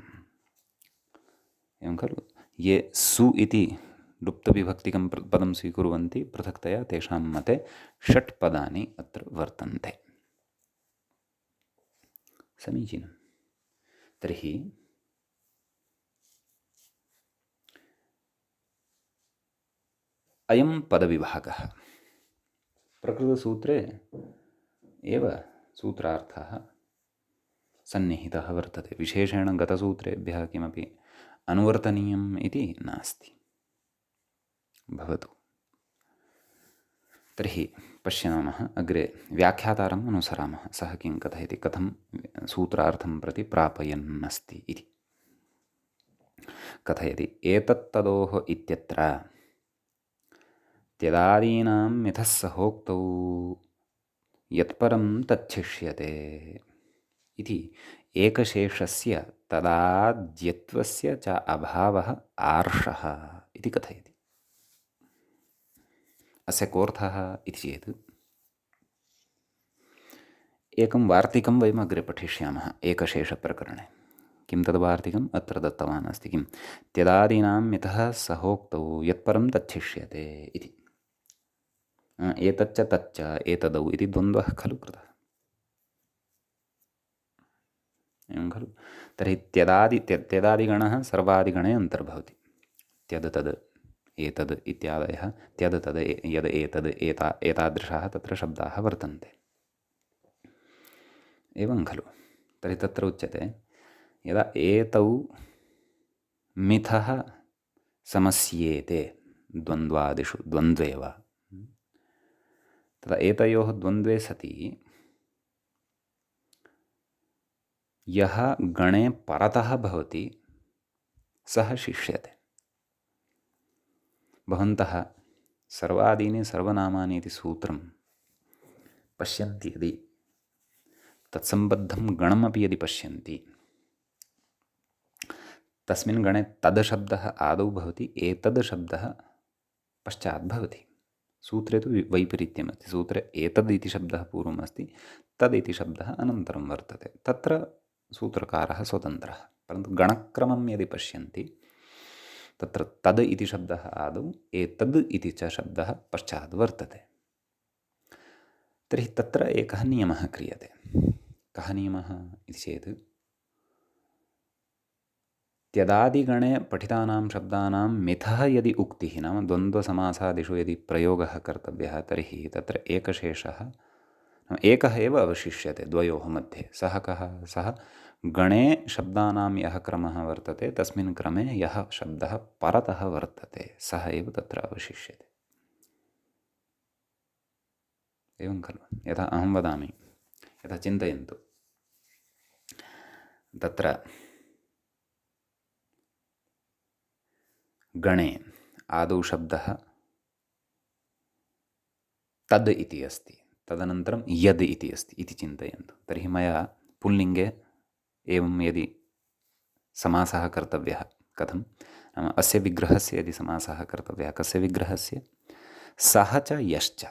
एवं खलु? ये सु इति लुप्तविभक्तिकं पदं स्वीकुर्वन्ति पृथक्तया तेषां मते षट् पदानि अत्र वर्तन्ते। समीचीनं। तर्हि अयं पदविभागः प्रकृतसूत्रे एव सूत्रार्थः सन्निहितः वर्तते। विशेषेण गतसूत्रेभ्यः किमपि अनुवर्तनीयम् इति नास्ति। भवतु, तर्हि पश्यामः अग्रे व्याख्यातारम् अनुसरामः। सः किं कथयति, कथं सूत्रार्थं प्रति प्रापयन् अस्ति इति। कथयति एतत्तदोः इत्यत्र त्यदादीनां मिथः सहोक्तौ यत्परं तच्छिष्यते इति एकशेषस्य तदाद्यत्वस्य च अभावः आर्षः इति कथयति। अस्य कोऽर्थः इति चेत् एकं वार्तिकं वयम् अग्रे पठिष्यामः एकशेषप्रकरणे। किं तद् वार्तिकम्? अत्र दत्तवान् अस्ति। किं? त्यदादीनां मिथः सहोक्तौ यत्परं तच्छिष्यते इति। एतच्च तच्च एतदौ इति द्वन्द्वः खलु कृतः। एवं खलु? तर्हि त्यदादिगणः सर्वादिगणे अन्तर्भवति। त्यद् तद् एतद् इत्यादयः त्यद् तद् यद् एतद् एतादृशाः तत्र शब्दाः वर्तन्ते। एवं खलु? तर्हि तत्र उच्यते यदा एतौ मिथः समस्येते द्वन्द्वादिषु द्वन्द्वे वा, तदा एतयोः द्वन्द्वे सति यः गणे परतः भवति सः शिष्यते। भवन्तः सर्वादीनि सर्वनामानि इति सूत्रं पश्यन्ति यदि, तत्सम्बद्धं गणमपि यदि पश्यन्ति, तस्मिन् गणे तद् शब्दः आदौ भवति, एतद् शब्दः पश्चात् भवति। सूत्रे तु वैपरीत्यमस्ति। सूत्रे एतद् इति शब्दः पूर्वम् अस्ति, तद् इति शब्दः अनन्तरं वर्तते। तत्र सूत्रकारः स्वतन्त्रः, परन्तु गणक्रमं यदि पश्यन्ति तत्र तद् इति शब्दः आदौ, एतद् इति च शब्दः पश्चात् वर्तते। तर्हि तत्र एकः नियमः क्रियते। कः नियमः इति चेत् त्यदादिगणे पठितानां शब्दानां मिथः यदि उक्तिः, नाम द्वन्द्वसमासादिषु यदि प्रयोगः कर्तव्यः, तर्हि तत्र एकशेषः एकः एव अवशिष्यते द्वयोः मध्ये। सः कः? सः गणे शब्दानां यः क्रमः वर्तते तस्मिन् क्रमे यः शब्दः परतः वर्तते सः एव तत्र अवशिष्यते। एवं खलु? यथा अहं वदामि, यथा चिन्तयन्तु, तत्र गणे आदौ शब्दः तद् इति अस्ति, तदनन्तरं यद् इति अस्ति इति चिन्तयन्तु। तर्हि मया पुल्लिङ्गे एवं यदि समासः कर्तव्यः, कथं? नाम अस्य विग्रहस्य यदि समासः कर्तव्यः, कस्य विग्रहस्य? सः च यश्च,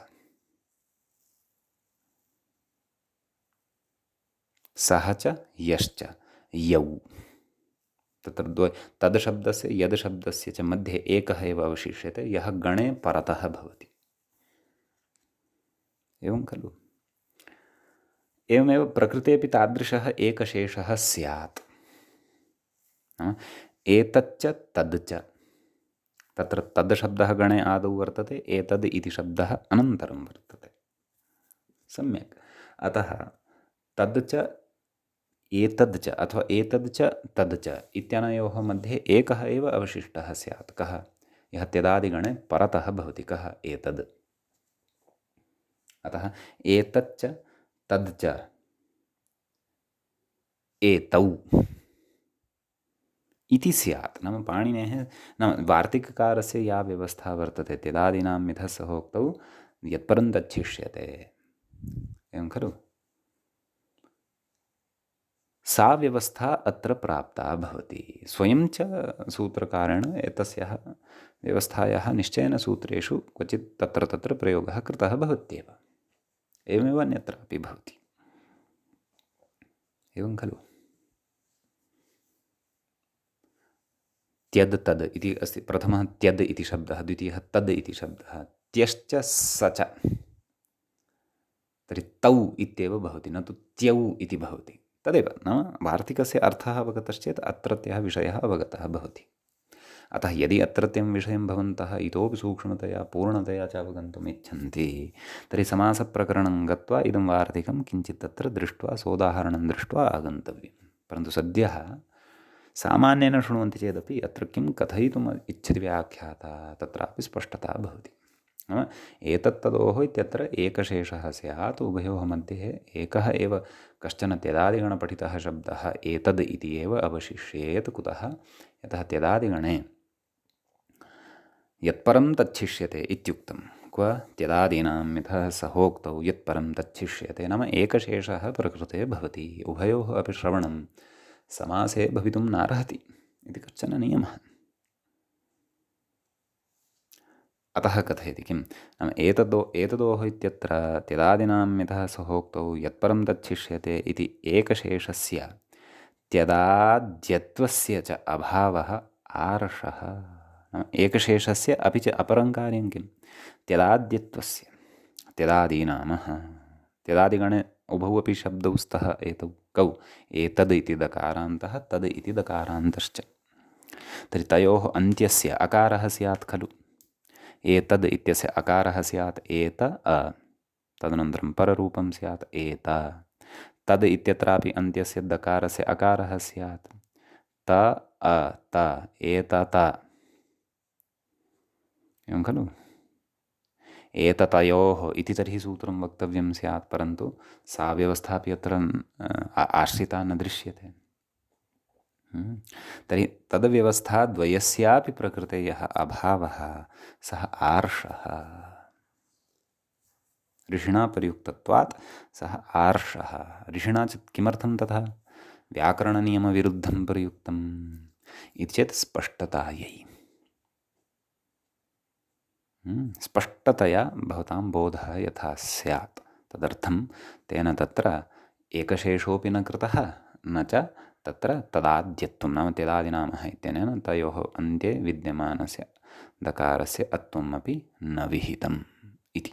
सः च यश्च, यौ, तत्र तद् शब्दस्य यद् शब्दस्य च मध्ये एकः एव अवशिष्यते, यः गणे परतः भवति। एवं खलु? एवमेव प्रकृतेऽपि तादृशः एकशेषः स्यात्। एतच्च तद् च, तत्र तद् शब्दः गणे आदौ वर्तते, एतद् इति शब्दः अनन्तरं वर्तते। सम्यक्। अतः तद् च एतद् च अथवा एतद् च तद् च इत्यनयोः मध्ये एकः एव अवशिष्टः स्यात्। कः? यः त्यदादिगणे परतः भवति। कः? एतद्। अतः एतच्च तद् च एतौ इति स्यात्। नाम पाणिनेः, नाम वार्तिककारस्य या व्यवस्था वर्तते, त्यदादीनां मिथः सहोक्तौ यत्परं तच्छिष्यते, एवं खलु? सा व्यवस्था अत्र प्राप्ता भवति। स्वयं च सूत्रकारेण एतस्याः व्यवस्थायाः निश्चयेन सूत्रेषु क्वचित् तत्र तत्र प्रयोगः कृतः भवत्येव। एवमेव अन्यत्रापि भवति। एवं खलु? त्यद् तद् इति अस्ति। प्रथमः त्यद् इति शब्दः, द्वितीयः तद् इति शब्दः, त्यश्च स च, तर्हि तौ इत्येव भवति, न तु त्यौ इति भवति। तदेव नाम वार्तिकस्य अर्थः अवगतश्चेत् अत्रत्यः विषयः अवगतः भवति। अतः यदि अत्रत्यं विषयं भवन्तः इतोपि सूक्ष्मतया पूर्णतया च अवगन्तुम् इच्छन्ति, तर्हि समासप्रकरणं गत्वा इदं वार्तिकं किञ्चित् तत्र दृष्ट्वा सोदाहरणं दृष्ट्वा आगन्तव्यं। परन्तु सद्यः सामान्येन शृण्वन्ति चेदपि अत्र किं कथयितुम् इच्छति व्याख्याता, तत्रापि स्पष्टता भवति। नाम एतत्तदोः इत्यत्र एकशेषः स्यात्, उभयोः मध्ये एकः एव कश्चन त्यदादिगणपठितः शब्दः एतद् इति एव अवशिष्येत्। कुतः? यतः त्यदादिगणे यत्परं तच्छिष्यते इत्युक्तं। क्व? त्यदादीनां मिथः सहोक्तौ यत्परं तच्छिष्यते, नाम एकशेषः प्रकृते भवति। उभयोः अपि श्रवणं समासे भवितुं नार्हति इति कश्चन नियमः। अतः कथयति किं? नाम एतदोः इत्यत्र त्यदादीनां मिथः सहोक्तौ यत्परं तच्छिष्यते इति एकशेषस्य त्यदाद्यत्वस्य च अभावः आर्षः। नाम एकशेषस्य अपि च अपरं कार्यं किं? त्यदाद्यत्वस्य, त्यदादीनामः, त्यदादिगणे उभौ अपि शब्दौ स्तः एतौ कौ? एतद् इति दकारान्तः, तद् इति दकारान्तश्च। तर्हि तयोः अन्त्यस्य अकारः स्यात् खलु? एतद् इत्यस्य अकारः स्यात् एत अ, तदनन्तरं पररूपं स्यात् एत। तद् इत्यत्रापि अन्त्यस्य दकारस्य अकारः स्यात् त अ त, एतत, एवं खलु? एततयोः इति तर्हि सूत्रं वक्तव्यं स्यात्, परन्तु सा व्यवस्थापि अत्र आश्रिता न दृश्यते। तर्हि तद्व्यवस्था द्वयस्यापि प्रकृते यः अभावः सः आर्षः, ऋषिणा प्रयुक्तत्वात् सः आर्षः। ऋषिणा च किमर्थं तथा व्याकरणनियमविरुद्धं प्रयुक्तम् इति चेत् स्पष्टतायै, स्पष्टतया भवतां बोधः यथा स्यात् तदर्थं तेन तत्र एकशेषोऽपि न कृतः, न च तत्र तदाद्यत्वं नाम त्यदादिनामः इत्यनेन तयोः अन्त्ये विद्यमानस्य दकारस्य अत्वम् अपि न विहितम् इति।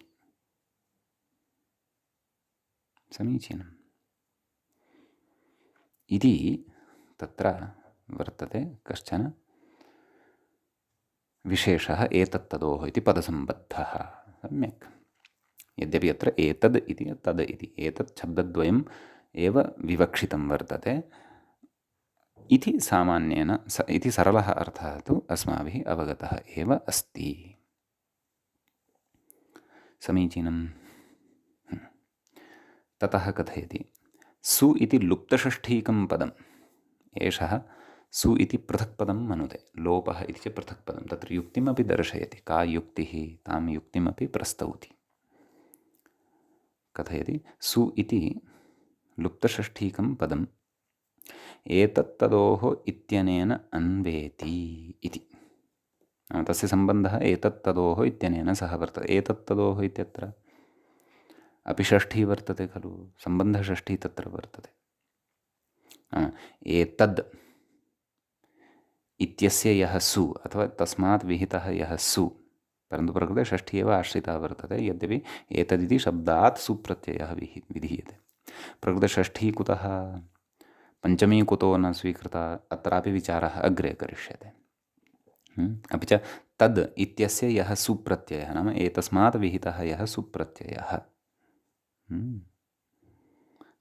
समीचीनम् इति तत्र वर्तते कश्चन विशेषः एतत्तदोः इति पदसम्बद्धः। सम्यक्। यद्यपि अत्र एतद् इति तद् इति एतत् शब्दद्वयम् एव विवक्षितं वर्तते इति सामान्येन इति सरलः अर्थः तु अस्माभिः अवगतः एव अस्ति। समीचीनम्। ततः कथयति सु इति लुप्तषष्ठीकं पदम्। एषः सु इति पृथक् पदं मनुते, लोपः इति च पृथक् पदं। तत्र युक्तिमपि दर्शयति। का युक्तिः? तां युक्तिमपि प्रस्तौति। कथयति सु इति लुप्तषष्ठीकं पदम् एतत्तदोः इत्यनेन अन्वेति इति। तस्य सम्बन्धः एतत्तदोः इत्यनेन सह वर्तते। एतत्तदोः इत्यत्र अपि षष्ठी वर्तते खलु, सम्बन्धषष्ठी तत्र वर्तते। एतद् इत्यस्य यः सु अथवा तस्मात् विहितः यः सु, परन्तु प्रकृते षष्ठी एव आश्रिता वर्तते, यद्यपि एतदिति शब्दात् सुप्रत्ययः विधीयते। प्रकृते षष्ठी कुतः, पञ्चमी कुतो न स्वीकृता, अत्रापि विचारः अग्रे करिष्यते। अपि च तद् इत्यस्य यः सुप्रत्ययः, नाम एतस्मात् विहितः यः सुप्रत्ययः,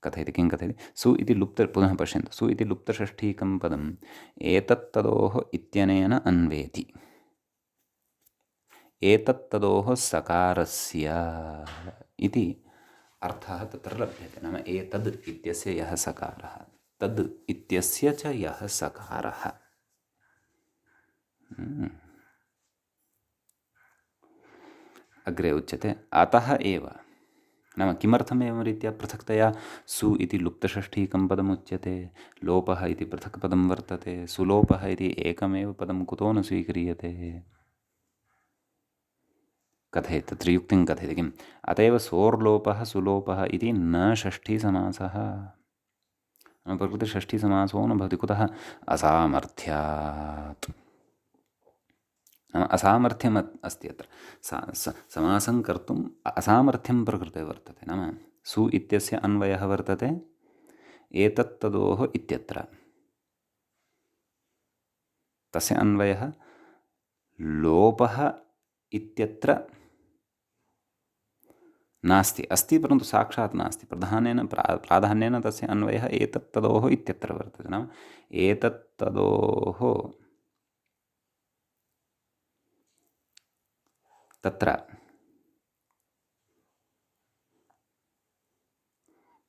कथयति, किं कथयति, सु इति पुनः पश्यन्तु, सु इति लुप्तषष्ठीकं पदम् एतत्तदोः इत्यनेन अन्वेति। एतत्तदोः सकारस्य इति अर्थः तत्र लभ्यते। नाम एतद् इत्यस्य यः सकारः, तद् इत्यस्य च यः सकारः, अग्रे उच्यते अतः एव। नाम किमर्थम् एवं रीत्या पृथक्तया सु इति लुप्तषष्ठीकं पदमुच्यते, लोपः इति पृथक् पदं वर्तते, सुलोपः इति एकमेव पदं कुतो न स्वीक्रियते? कथयति, तत्र युक्तिं कथयति, किम् अत एव सोर्लोपः सुलोपः इति न षष्ठीसमासः। प्रकृते षष्ठीसमासो न भवति। कुतः? असामर्थ्यात्। असामर्थ्यम् अस्ति अत्र। समासं कर्तुम् असामर्थ्यं प्रकृते वर्तते। नाम सु इत्यस्य अन्वयः वर्तते एतत्तदोः इत्यत्र, तस्य अन्वयः लोपः इत्यत्र नास्ति, अस्ति परन्तु साक्षात् नास्ति। प्राधान्येन तस्य अन्वयः एतत्तदोः इत्यत्र वर्तते। नाम एतत्तदोः तत्र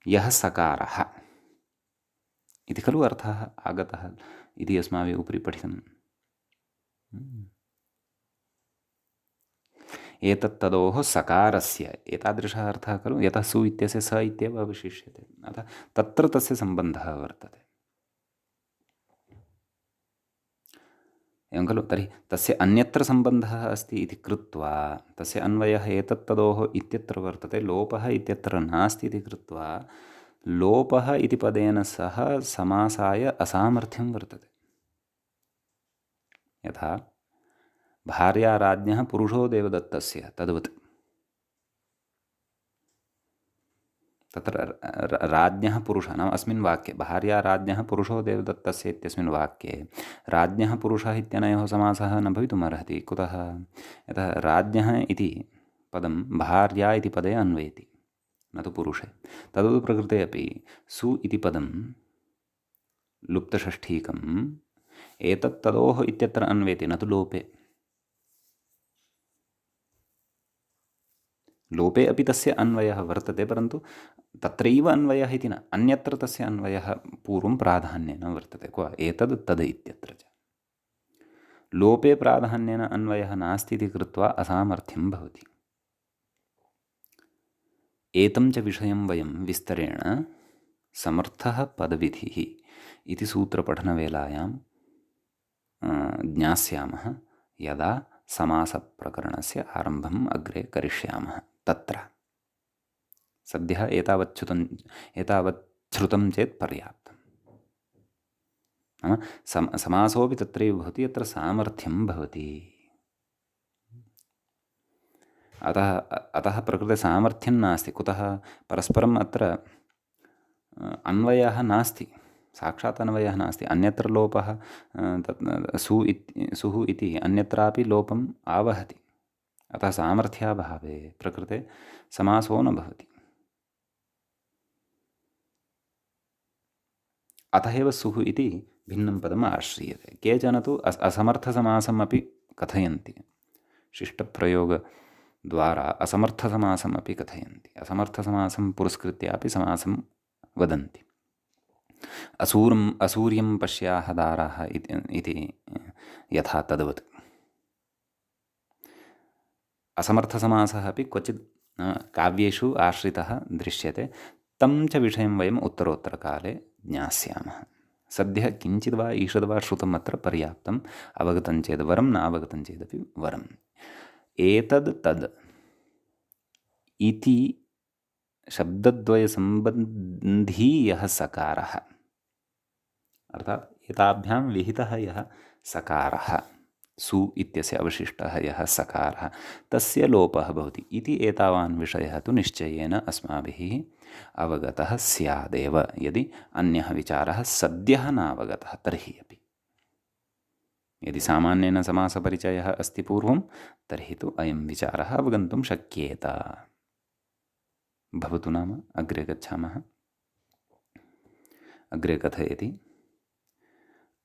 यः सकारः इति खलु अर्थः आगतः इति अस्माभिः उपरि पठितम्। एतत्तदोः सकारस्य एतादृशः अर्थः खलु, यतः सु इत्यस्य स इत्येव अवशिष्यते, अतः तत्र तस्य सम्बन्धः वर्तते। एवं खलु, तर्हि तस्य अन्यत्र सम्बन्धः अस्ति इति कृत्वा तस्य अन्वयः एतत्तदोः इत्यत्र वर्तते, लोपः इत्यत्र नास्ति इति कृत्वा लोपः इति पदेन सह समासाय असामर्थ्यं वर्तते। यथा भार्या राज्ञः पुरुषो देवदत्तस्य तद्वत्। तत्र राज्ञः पुरुषः, नाम अस्मिन् वाक्ये भार्या राज्ञः पुरुषो देवदत्तस्य इत्यस्मिन् वाक्ये राज्ञः पुरुषः इत्यनयोः समासः न भवितुमर्हति। कुतः? यतः राज्ञः इति पदं भार्या इति पदे अन्वयति, न तु पुरुषे। तद्वत् प्रकृते अपि सु इति पदं लुप्तषष्ठीकम् एतत्तदोः इत्यत्र अन्वयति, न तु लोपे। लोपे अपि तस्य अन्वयः वर्तते, परन्तु तत्रैव अन्वयः इति न, अन्यत्र तस्य अन्वयः पूर्वं प्राधान्येन वर्तते। क्व? एतद् तद् इत्यत्र च लोपे प्राधान्येन अन्वयः नास्ति इति कृत्वा असामर्थ्यं भवति। एतं च विषयं वयं विस्तरेण समर्थः पदविधिः इति सूत्रपठनवेलायां ज्ञास्यामः, यदा समासप्रकरणस्य आरम्भम् अग्रे करिष्यामः। तत्र सद्यः एतावत् श्रुतं चेत् पर्याप्तम्। नाम समासोऽपि तत्रैव भवति, यत्र सामर्थ्यं भवति। अतः प्रकृते सामर्थ्यं नास्ति। कुतः? परस्परम् अत्र अन्वयः नास्ति, साक्षात् अन्वयः नास्ति। अन्यत्र लोपः सुः इति अन्यत्रापि लोपम् आवहति, अतः सामर्थ्याभावे प्रकृते समासो न भवति। अतः एव सुः इति भिन्नं पदम् आश्रीयते। केचन तु असमर्थसमासम् अपि कथयन्ति, शिष्टप्रयोगद्वारा असमर्थसमासम् अपि कथयन्ति, असमर्थसमासं पुरस्कृत्यापि समासं वदन्ति। असूर्यं पश्याः दाराः इति यथा तद्वत् असमर्थसमासः अपि क्वचित् काव्येषु आश्रितः दृश्यते। तं च विषयं वयम् उत्तरोत्तरकाले ज्ञास्यामः। सद्यः किञ्चित् वा ईषद् वा श्रुतम् अत्र पर्याप्तम् अवगतं चेद् वरं न अवगतं चेदपि वरम् एतद् तद् इति शब्दद्वयसम्बन्धी यः सकारः अर्थात् एताभ्यां विहितः यः सकारः सु इत्यस्य अवशिष्टः यः सकारः तस्य लोपः भवति इति एतावान् विषयः तु निश्चयेन अस्माभिः अवगतः स्यादेव यदि अन्यः विचारः सद्यः नावगतः तर्हि अपि यदि सामान्येन समासपरिचयः अस्ति पूर्वं तर्हि तु अयं विचारः अवगन्तुं शक्येत भवतु नाम अग्रे गच्छामः अग्रे कथयति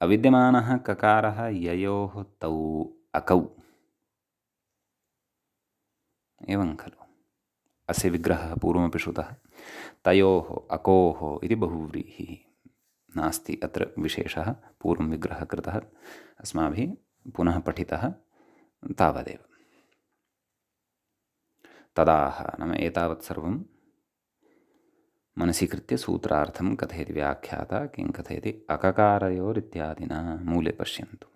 अविद्यमानः ककारः ययोः तौ अकौ एवं खलु अस्य विग्रहः पूर्वमपि श्रुतः तयोः अकोः इति बहुव्रीहिः नास्ति अत्र विशेषः पूर्वं विग्रहः कृतः अस्माभिः पुनः पठितः तावदेव तदाह नाम एतावत् सर्वं मनसि कृत्य सूत्रार्थं कथयति व्याख्याता किं कथयति अककारयोरित्यादिना मूले पश्यन्तु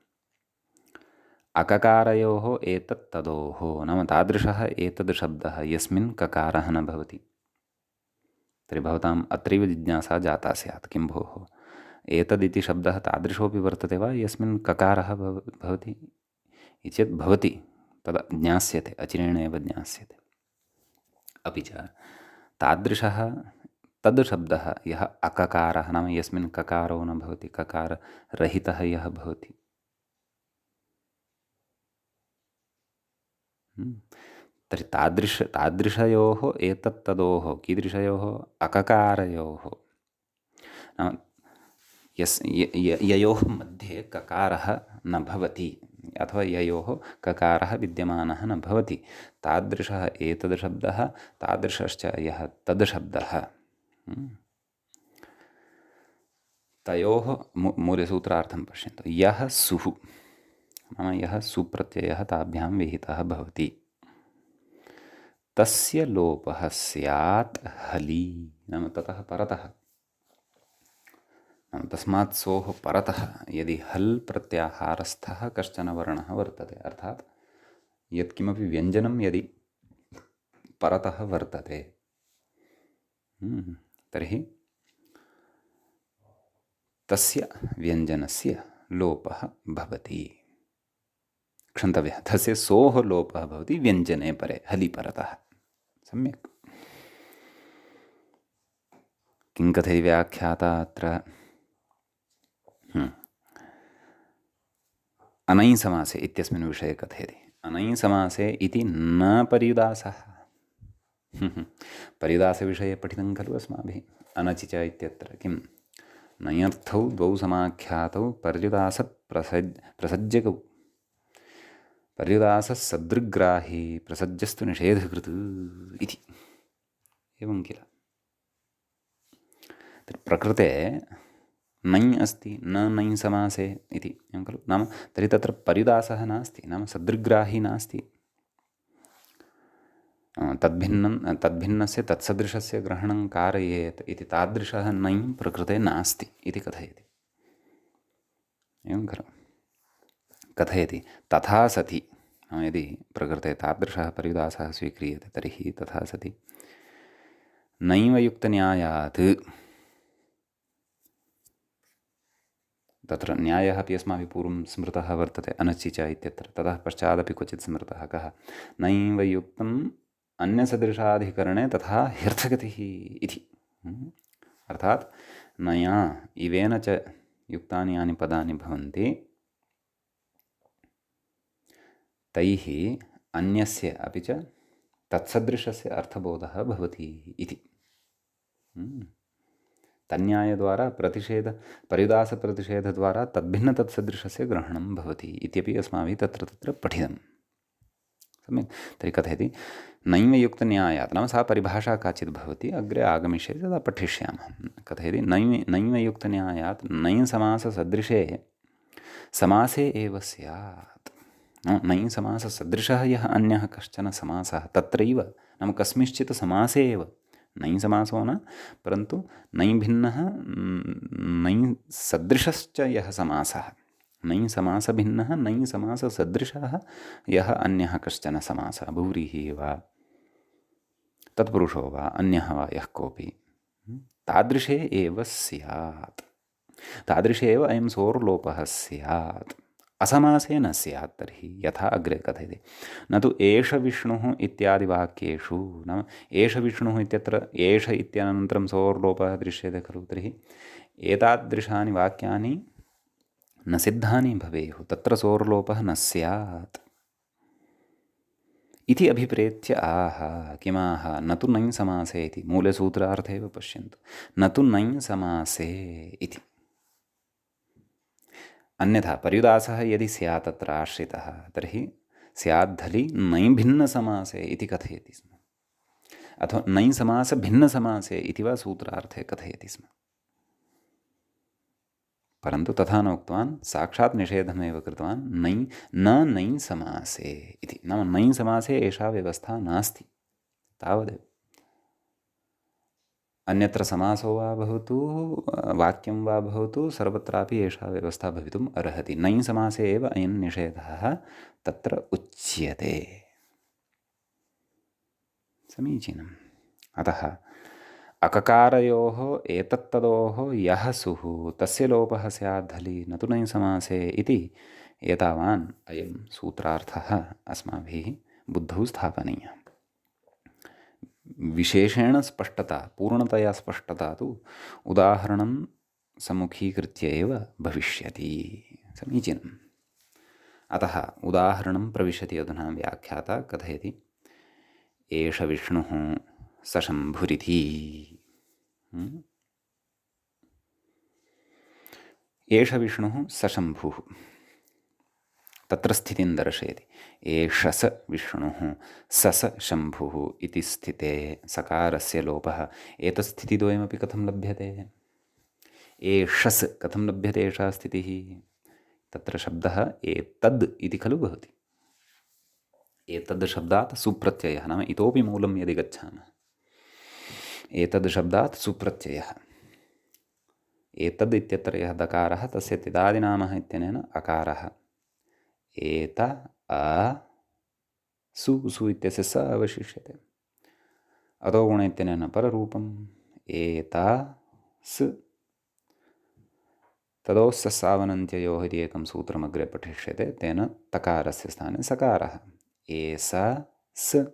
अककारयोः एतत् तदोः नाम तादृशः एतद् शब्दः यस्मिन् ककारः न भवति तर्हि भवताम् अत्रैव जिज्ञासा जाता स्यात् किं भोः एतदिति शब्दः तादृशोऽपि वर्तते वा यस्मिन् ककारः भवति इति चेत् भवति तदा ज्ञास्यते अचिरेण एव ज्ञास्यते अपि च तादृशः तद् शब्दः यः अककारः नाम यस्मिन् ककारो न भवति ककाररहितः यः भवति तर्हि तादृशयोः एतत्तदोः कीदृशयोः अककारयोः नाम ययोः मध्ये ककारः न भवति अथवा ययोः ककारः विद्यमानः न भवति तादृशः एतद् शब्दः तादृशश्च यः तद् शब्दः तयोः मूलसूत्रार्थं पश्यन्तु यः सुः नाम यः सुप्रत्ययः ताभ्यां विहितः भवति तस्य लोपः स्यात् हलि नाम ततः परतः नाम तस्मात् सोः परतः यदि हल् प्रत्याहारस्थः कश्चन वर्णः वर्तते अर्थात् यत्किमपि व्यञ्जनं यदि परतः वर्तते तर्हि तस्य व्यञ्जनस्य लोपः भवति क्षन्तव्यः तस्य सोः लोपः भवति व्यञ्जने परे हलि परतः सम्यक् किं कथयति व्याख्याता अत्र अनै समासे इत्यस्मिन् विषये कथयति अनै समासे इति न पर्युदासः पर्युदासविषये पठितं खलु अस्माभिः अनचि च इत्यत्र किं नञर्थौ द्वौ समाख्यातौ पर्युदासप्रसज्यकौ पर्युदाससदृग्राही प्रसज्यस्तु निषेधकृत् इति एवं किल प्रकृते नै अस्ति न नै समासे इति एवं खलु नाम तर्हि तत्र पर्युदासः नास्ति नाम सदृग्राही नास्ति तद्भिन्नस्य तत्सदृशस्य ग्रहणं कारयेत् इति तादृशः नै प्रकृते नास्ति इति कथयति एवं खलु कथयति तथा सति यदि प्रकृते तादृशः पर्युदासः स्वीक्रियते तर्हि तथा सति नैव युक्तन्यायात् तत्र न्यायः अपि अस्माभिः पूर्वं स्मृतः वर्तते अनचि च इत्यत्र ततः पश्चादपि क्वचित् स्मृतः कः नैव युक्तम् अन्यसदृशाधिकरणे तथा ह्यर्थगतिः इति अर्थात् नया इवेन च युक्तानि यानि पदानि भवन्ति तैः अन्यस्य अपि च तत्सदृशस्य अर्थबोधः भवति इति तन्यायद्वारा पर्युदासप्रतिषेधद्वारा तद्भिन्नतत्सदृशस्य ग्रहणं भवति इत्यपि अस्माभिः तत्र पठितं सम्यक् तर्हि कथयति नैव युक्तन्यायात् नाम सा परिभाषा काचित् भवति अग्रे आगमिष्यति तदा पठिष्यामः कथयति नैव युक्तन्यायात् नै समाससदृशे समासे एव स्यात् नै समाससदृशः यः अन्यः कश्चन समासः तत्रैव नाम कस्मिंश्चित् समासे एव नञ् समासो न, परन्तु नञ् भिन्नः नञ् सदृशश्च यः समासः, नञ् समासभिन्नः नञ् समाससदृशः यः अन्यः कश्चन समासः, भूरिः वा तत्पुरुषो वा अन्यः वा यः कोऽपि, तादृशे एव स्यात्, तादृशे एव अयं सोर्लोपः स्यात्, असमासे न स्यात्। तर्हि यथा अग्रे कथयति, न तु एष विष्णुः इत्यादि वाक्येषु, नाम एष विष्णुः इत्यत्र एष इत्यनन्तरं सोर्लोपः दृश्यते खलु, तर्हि एतादृशानि वाक्यानि न सिद्धानि भवेयुः, तत्र सोर्लोपः न स्यात् इति अभिप्रेत्य आह किमाह न तु नञ् समासे इति मूलसूत्रार्थ एव पश्यन्तु, न तु नञ् समासे इति। अन्यथा पर्युदासः यदि स्यात् तत्र आश्रितः तर्हि स्याद्धलि नञ् भिन्नसमासे इति कथयति स्म, अथवा नञ् समास भिन्नसमासे इति वा सूत्रार्थे कथयति स्म, परन्तु तथा न उक्तवान्, साक्षात् निषेधमेव कृतवान्, न नञ् समासे इति, नाम नञ् समासे एषा व्यवस्था नास्ति तावदेव। अन्यत्र समासो वा भवतु वाक्यं वा भवतु सर्वत्रापि एषा व्यवस्था भवितुम् अर्हति, नञ् समासे एव अयं निषेधः तत्र उच्यते। समीचीनम्। अतः अककारयोः एतत्तदोः यः सुः तस्य लोपः स्याद्धलि न तु नञ् समासे इति एतावान् अयं सूत्रार्थः अस्माभिः बुद्धौ स्थापनीयः। विशेषेण स्पष्टता, पूर्णतया स्पष्टता तु उदाहरणं सम्मुखीकृत्य एव भविष्यति। समीचीनम्। अतः उदाहरणं प्रविशति अधुना व्याख्याता कथयति, एष विष्णुः स शम्भुरिति। एष विष्णुः स शम्भुः, तत्र स्थितिं दर्शयति। एष स विष्णुः स शम्भुः इति स्थिते सकारस्य लोपः, एतत् स्थितिद्वयमपि कथं लभ्यते? एषस् कथं लभ्यते एषा स्थितिः? तत्र शब्दः एतद् इति खलु भवति, एतद् शब्दात् सुप्रत्ययः, नाम इतोपि मूलं यदि गच्छामः, एतद् शब्दात् सुप्रत्ययः, एतद् इत्यत्र यः दकारः तस्य तिदादिनामः इत्यनेन अकारः, एत अ सु सु इत्यस्य स अवशिष्यते, अतो गुण इत्यनेन पररूपम् एता स्, तदोस्य सावनन्त्ययोः इति एकं सूत्रमग्रे पठिष्यते, तेन तकारस्य स्थाने सकारः, एष स्,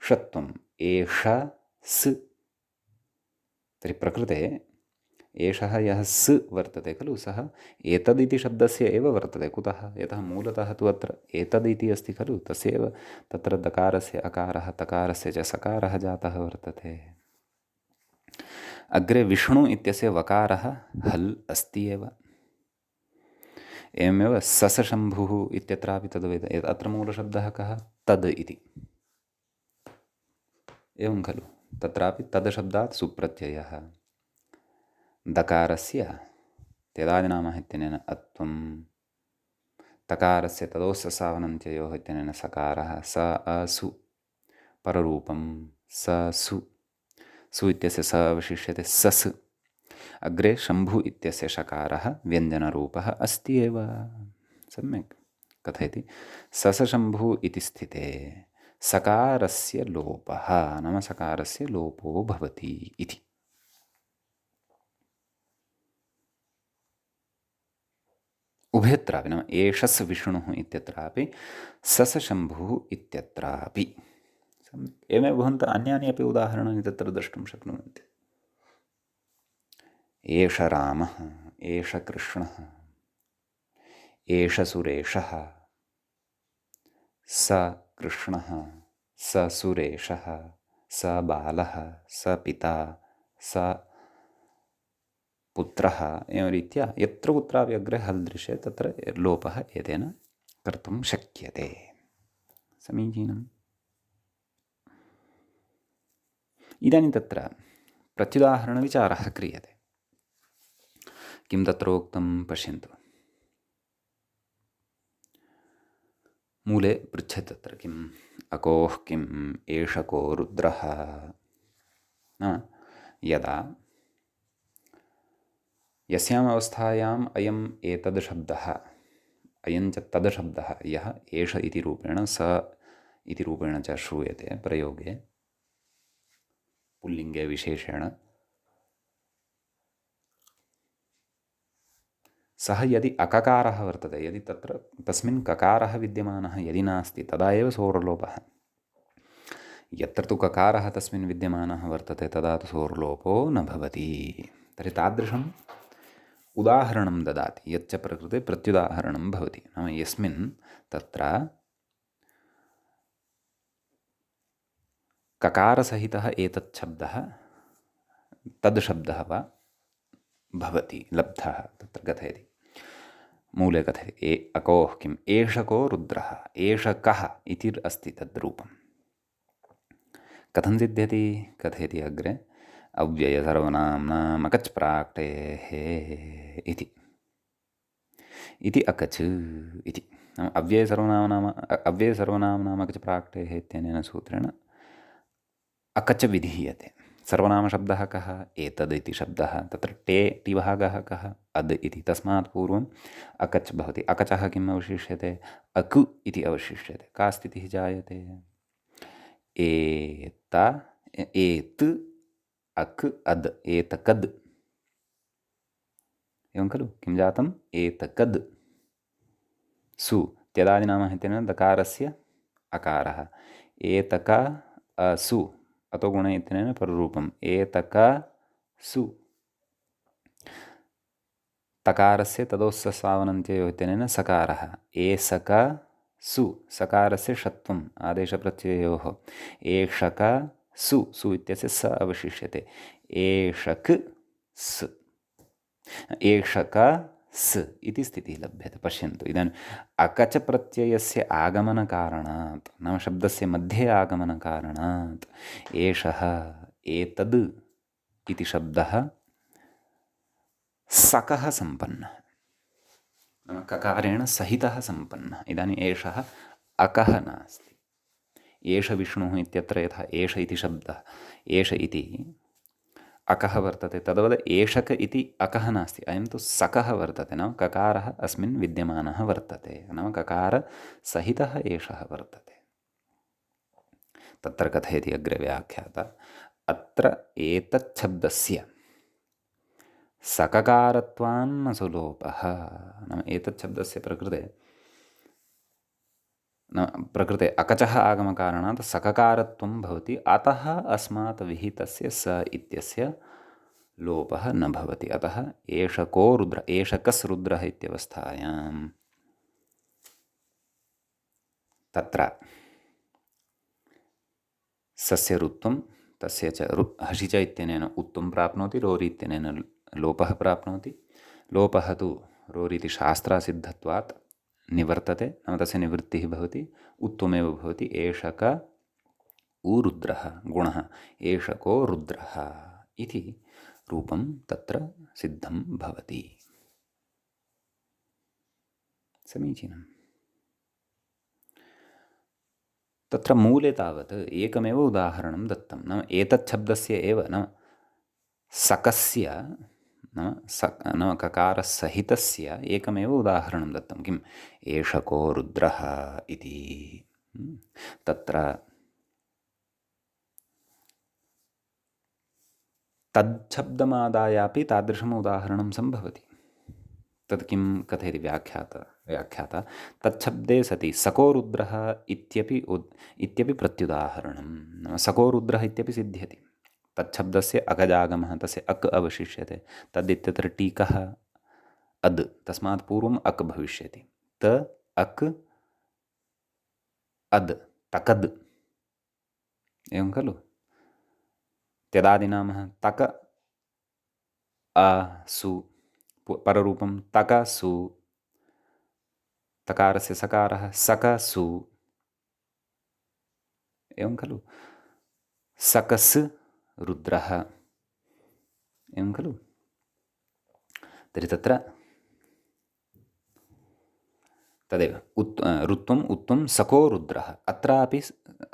षत्वम् एष स्, तर्हि प्रकृते एषः यः स् वर्तते खलु सः एतदिति शब्दस्य एव वर्तते। कुतः? यतः मूलतः तु अत्र एतदिति अस्ति खलु, तस्यैव तत्र दकारस्य अकारः तकारस्य च सकारः जातः वर्तते। अग्रे विष्णु इत्यस्य वकारः हल् अस्ति एव, एवमेव सशम्भुः इत्यत्रापि तद्वेद, अत्र मूलशब्दः कः? तद् इति, एवं खलु, तत्रापि तद् शब्दात् सुप्रत्ययः, दकारस्य त्यदादिनामः इत्यनेन अत्वं, तकारस्य तदोस्य सावनन्त्ययोः इत्यनेन सकारः, स असु पररूपं स सु, सु इत्यस्य स अवशिष्यते सस्, अग्रे शम्भु इत्यस्य शकारः व्यञ्जनरूपः अस्ति एव। सम्यक् कथयति, सशम्भु इति स्थिते सकारस्य लोपः, नाम सकारस्य लोपो भवति इति। उभयत्रापि, नाम एषस् विष्णुः इत्यत्रापि सशम्भुः इत्यत्रापि। एवमेव भवन्तः अन्यानि अपि उदाहरणानि तत्र द्रष्टुं शक्नुवन्ति। एष रामः, एष कृष्णः, एष सुरेशः, स कृष्णः, स सुरेशः, स बालः, स पिता, स पुत्रः, एवं रीत्या यत्र कुत्रापि अग्रे हल् दृश्यते तत्र लोपः एतेन कर्तुं शक्यते। समीचीनम्। इदानीं तत्र प्रत्युदाहरणविचारः क्रियते। किं तत्र उक्तं पश्यन्तु। मूले पृच्छति तत्र किम् अकोः किम् एष को रुद्रः नाम यदा यस्याम् अवस्थायाम् अयम् एतद् शब्दः अयञ्च तद् शब्दः यः एष इति रूपेण स इति रूपेण च श्रूयते प्रयोगे पुल्लिङ्गे विशेषेण सः यदि अककारः वर्तते यदि तत्र तस्मिन् ककारः विद्यमानः यदि नास्ति तदा एव सोर्लोपः यत्र तु ककारः तस्मिन् विद्यमानः वर्तते तदा तु सोर्लोपो न भवति तर्हि तादृशम् उदाहरणं ददाति यच्च प्रकृते प्रत्युदाहरणं भवति नाम यस्मिन् तत्र ककारसहितः एतत् शब्दः तद् शब्दः वा भवति लब्धः तत्र कथयति मूले कथयति अकोः किम् एष को रुद्रः एष कः इति अस्ति तद् रूपम् कथं सिद्ध्यति कथयति अग्रे अव्ययसर्वनाम्नाम् अकच् प्राक्टेः इति अकच् इति नाम अव्ययसर्वनाम्नाम् अकच् प्राक्टेः इत्यनेन सूत्रेण अकच् विधीयते सर्वनामशब्दः कः एतद् इति शब्दः तत्र टे टिभागः कः अद् इति तस्मात् पूर्वम् अकच् भवति अकचः किम् अवशिष्यते अकु इति अवशिष्यते का स्थितिः जायते एत् अक् अद् एतकद् एवं खलु किं जातम् एतकद् सु त्यदादिनामः इत्यनेन दकारस्य अकारः एतक सु अतो गुण इत्यनेन पररूपम् एतक सु तकारस्य तदोस्ससावनन्त्ययोः इत्यनेन सकारः एसक सु सकारस्य षत्वम् आदेशप्रत्ययोः एषक सु सु इत्यस्य स अवशिष्यते एषक् स् एषक स् इति स्थितिः लभ्यते पश्यन्तु इदानीम् अकच प्रत्ययस्य आगमनकारणात् नाम शब्दस्य मध्ये आगमनकारणात् एषः एतद् इति शब्दः सकः सम्पन्नः नाम ककारेण सहितः सम्पन्नः इदानीम् एषः अकः नास्ति एष विष्णुः इत्यत्र यथा एष इति शब्दः एष इति अकः वर्तते तद्वद् एषक इति अकः नास्ति अयं तु सकः वर्तते नाम ककारः अस्मिन् विद्यमानः वर्तते नाम ककारसहितः एषः वर्तते तत्र कथयति अग्रे व्याख्याता अत्र एतत् शब्दस्य सककारत्वान्न सुलोपः नाम एतत् शब्दस्य प्रकृते अकचः आगमकारणात् सककारत्वं भवति अतः अस्मात् विहितस्य स इत्यस्य लोपः न भवति अतः एष को रुद्र एष कस् रुद्रः इत्यवस्थायां तत्र सस्य रुत्वं तस्य च हसि च इत्यनेन उत्वं प्राप्नोति रोरि इत्यनेन लोपः प्राप्नोति लोपः तु रोरीति शास्त्रासिद्धत्वात् निवर्तते नाम तस्य निवृत्तिः भवति उत्वमेव भवति एषक उ रुद्रः गुणः एषको रुद्रः इति रूपं तत्र सिद्धं भवति समीचीनम् तत्र मूले तावत् एकमेव उदाहरणं दत्तं नाम एतत् शब्दस्य एव नाम सकस्य नाम ककारसहितस्य एकमेव उदाहरणं दत्तं किम् एषको रुद्रः इति तत्र तच्छब्दमादायापि तादृशम् उदाहरणं सम्भवति तत् किं कथयति व्याख्याता तच्छब्दे सति सको रुद्रः इत्यपि प्रत्युदाहरणं नाम सको रुद्रः इत्यपि सिद्ध्यति तच्छब्दस्य अगजागमः तस्य अक् अवशिष्यते तदित्यत्र टीकः अद् तस्मात् पूर्वम् अक् भविष्यति त अक् अद् तकद् एवं खलु त्यदादिनामः तक सु पररूपं तकसु तकारस्य सकारः सकसु एवं खलु सकस् रुद्रः एवं खलु तर्हि तत्र तदेव रुत्वम् उत्वं सको रुद्रः। अत्रापि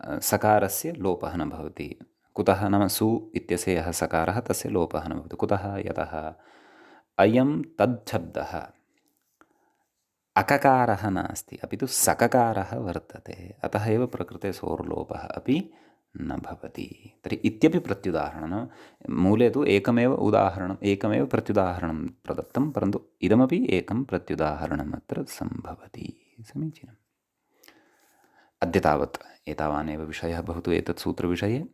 सकारस्य लोपः न भवति। कुतः नाम सु इत्यस्य यः सकारः तस्य लोपः न भवति। कुतः? यतः अयं तच्छब्दः अककारः नास्ति, अपि तु सककारः वर्तते। अतः एव प्रकृतेसोर्लोपः अपि न भवति। तर्हि इत्यपि प्रत्युदाहरणं, नाम मूले तु एकमेव प्रत्युदाहरणं प्रदत्तं, परन्तु इदमपि एकं प्रत्युदाहरणम् अत्र सम्भवति। समीचीनम्। अद्य तावत् एतावानेव विषयः भवतु एतत् सूत्रविषये।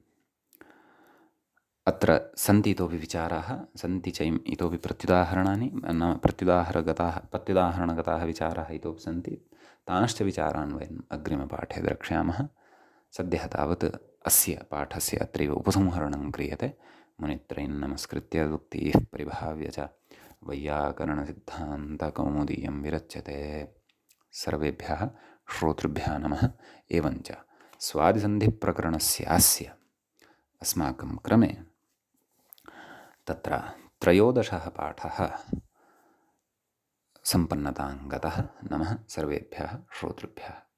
अत्र सन्ति इतोपि विचाराः, सन्ति च इतोपि प्रत्युदाहरणानि, नाम प्रत्युदाहरणगताः विचाराः इतोपि सन्ति। तांश्च विचारान् वयम् अग्रिमपाठे द्रक्ष्यामः। सद्यः तावत् अस्य पाठस्य अत्रैव उपसंहरणं क्रियते। मुनित्रयं नमस्कृत्य उक्तीः परिभाव्य च वैयाकरणसिद्धान्तकौमुदीयं विरच्यते। सर्वेभ्यः श्रोतृभ्यः नमः। एवञ्च स्वादिसन्धिप्रकरणस्यास्य अस्माकं क्रमे तत्र 13 पाठः सम्पन्नतां गतः। नमः सर्वेभ्यः श्रोतृभ्यः।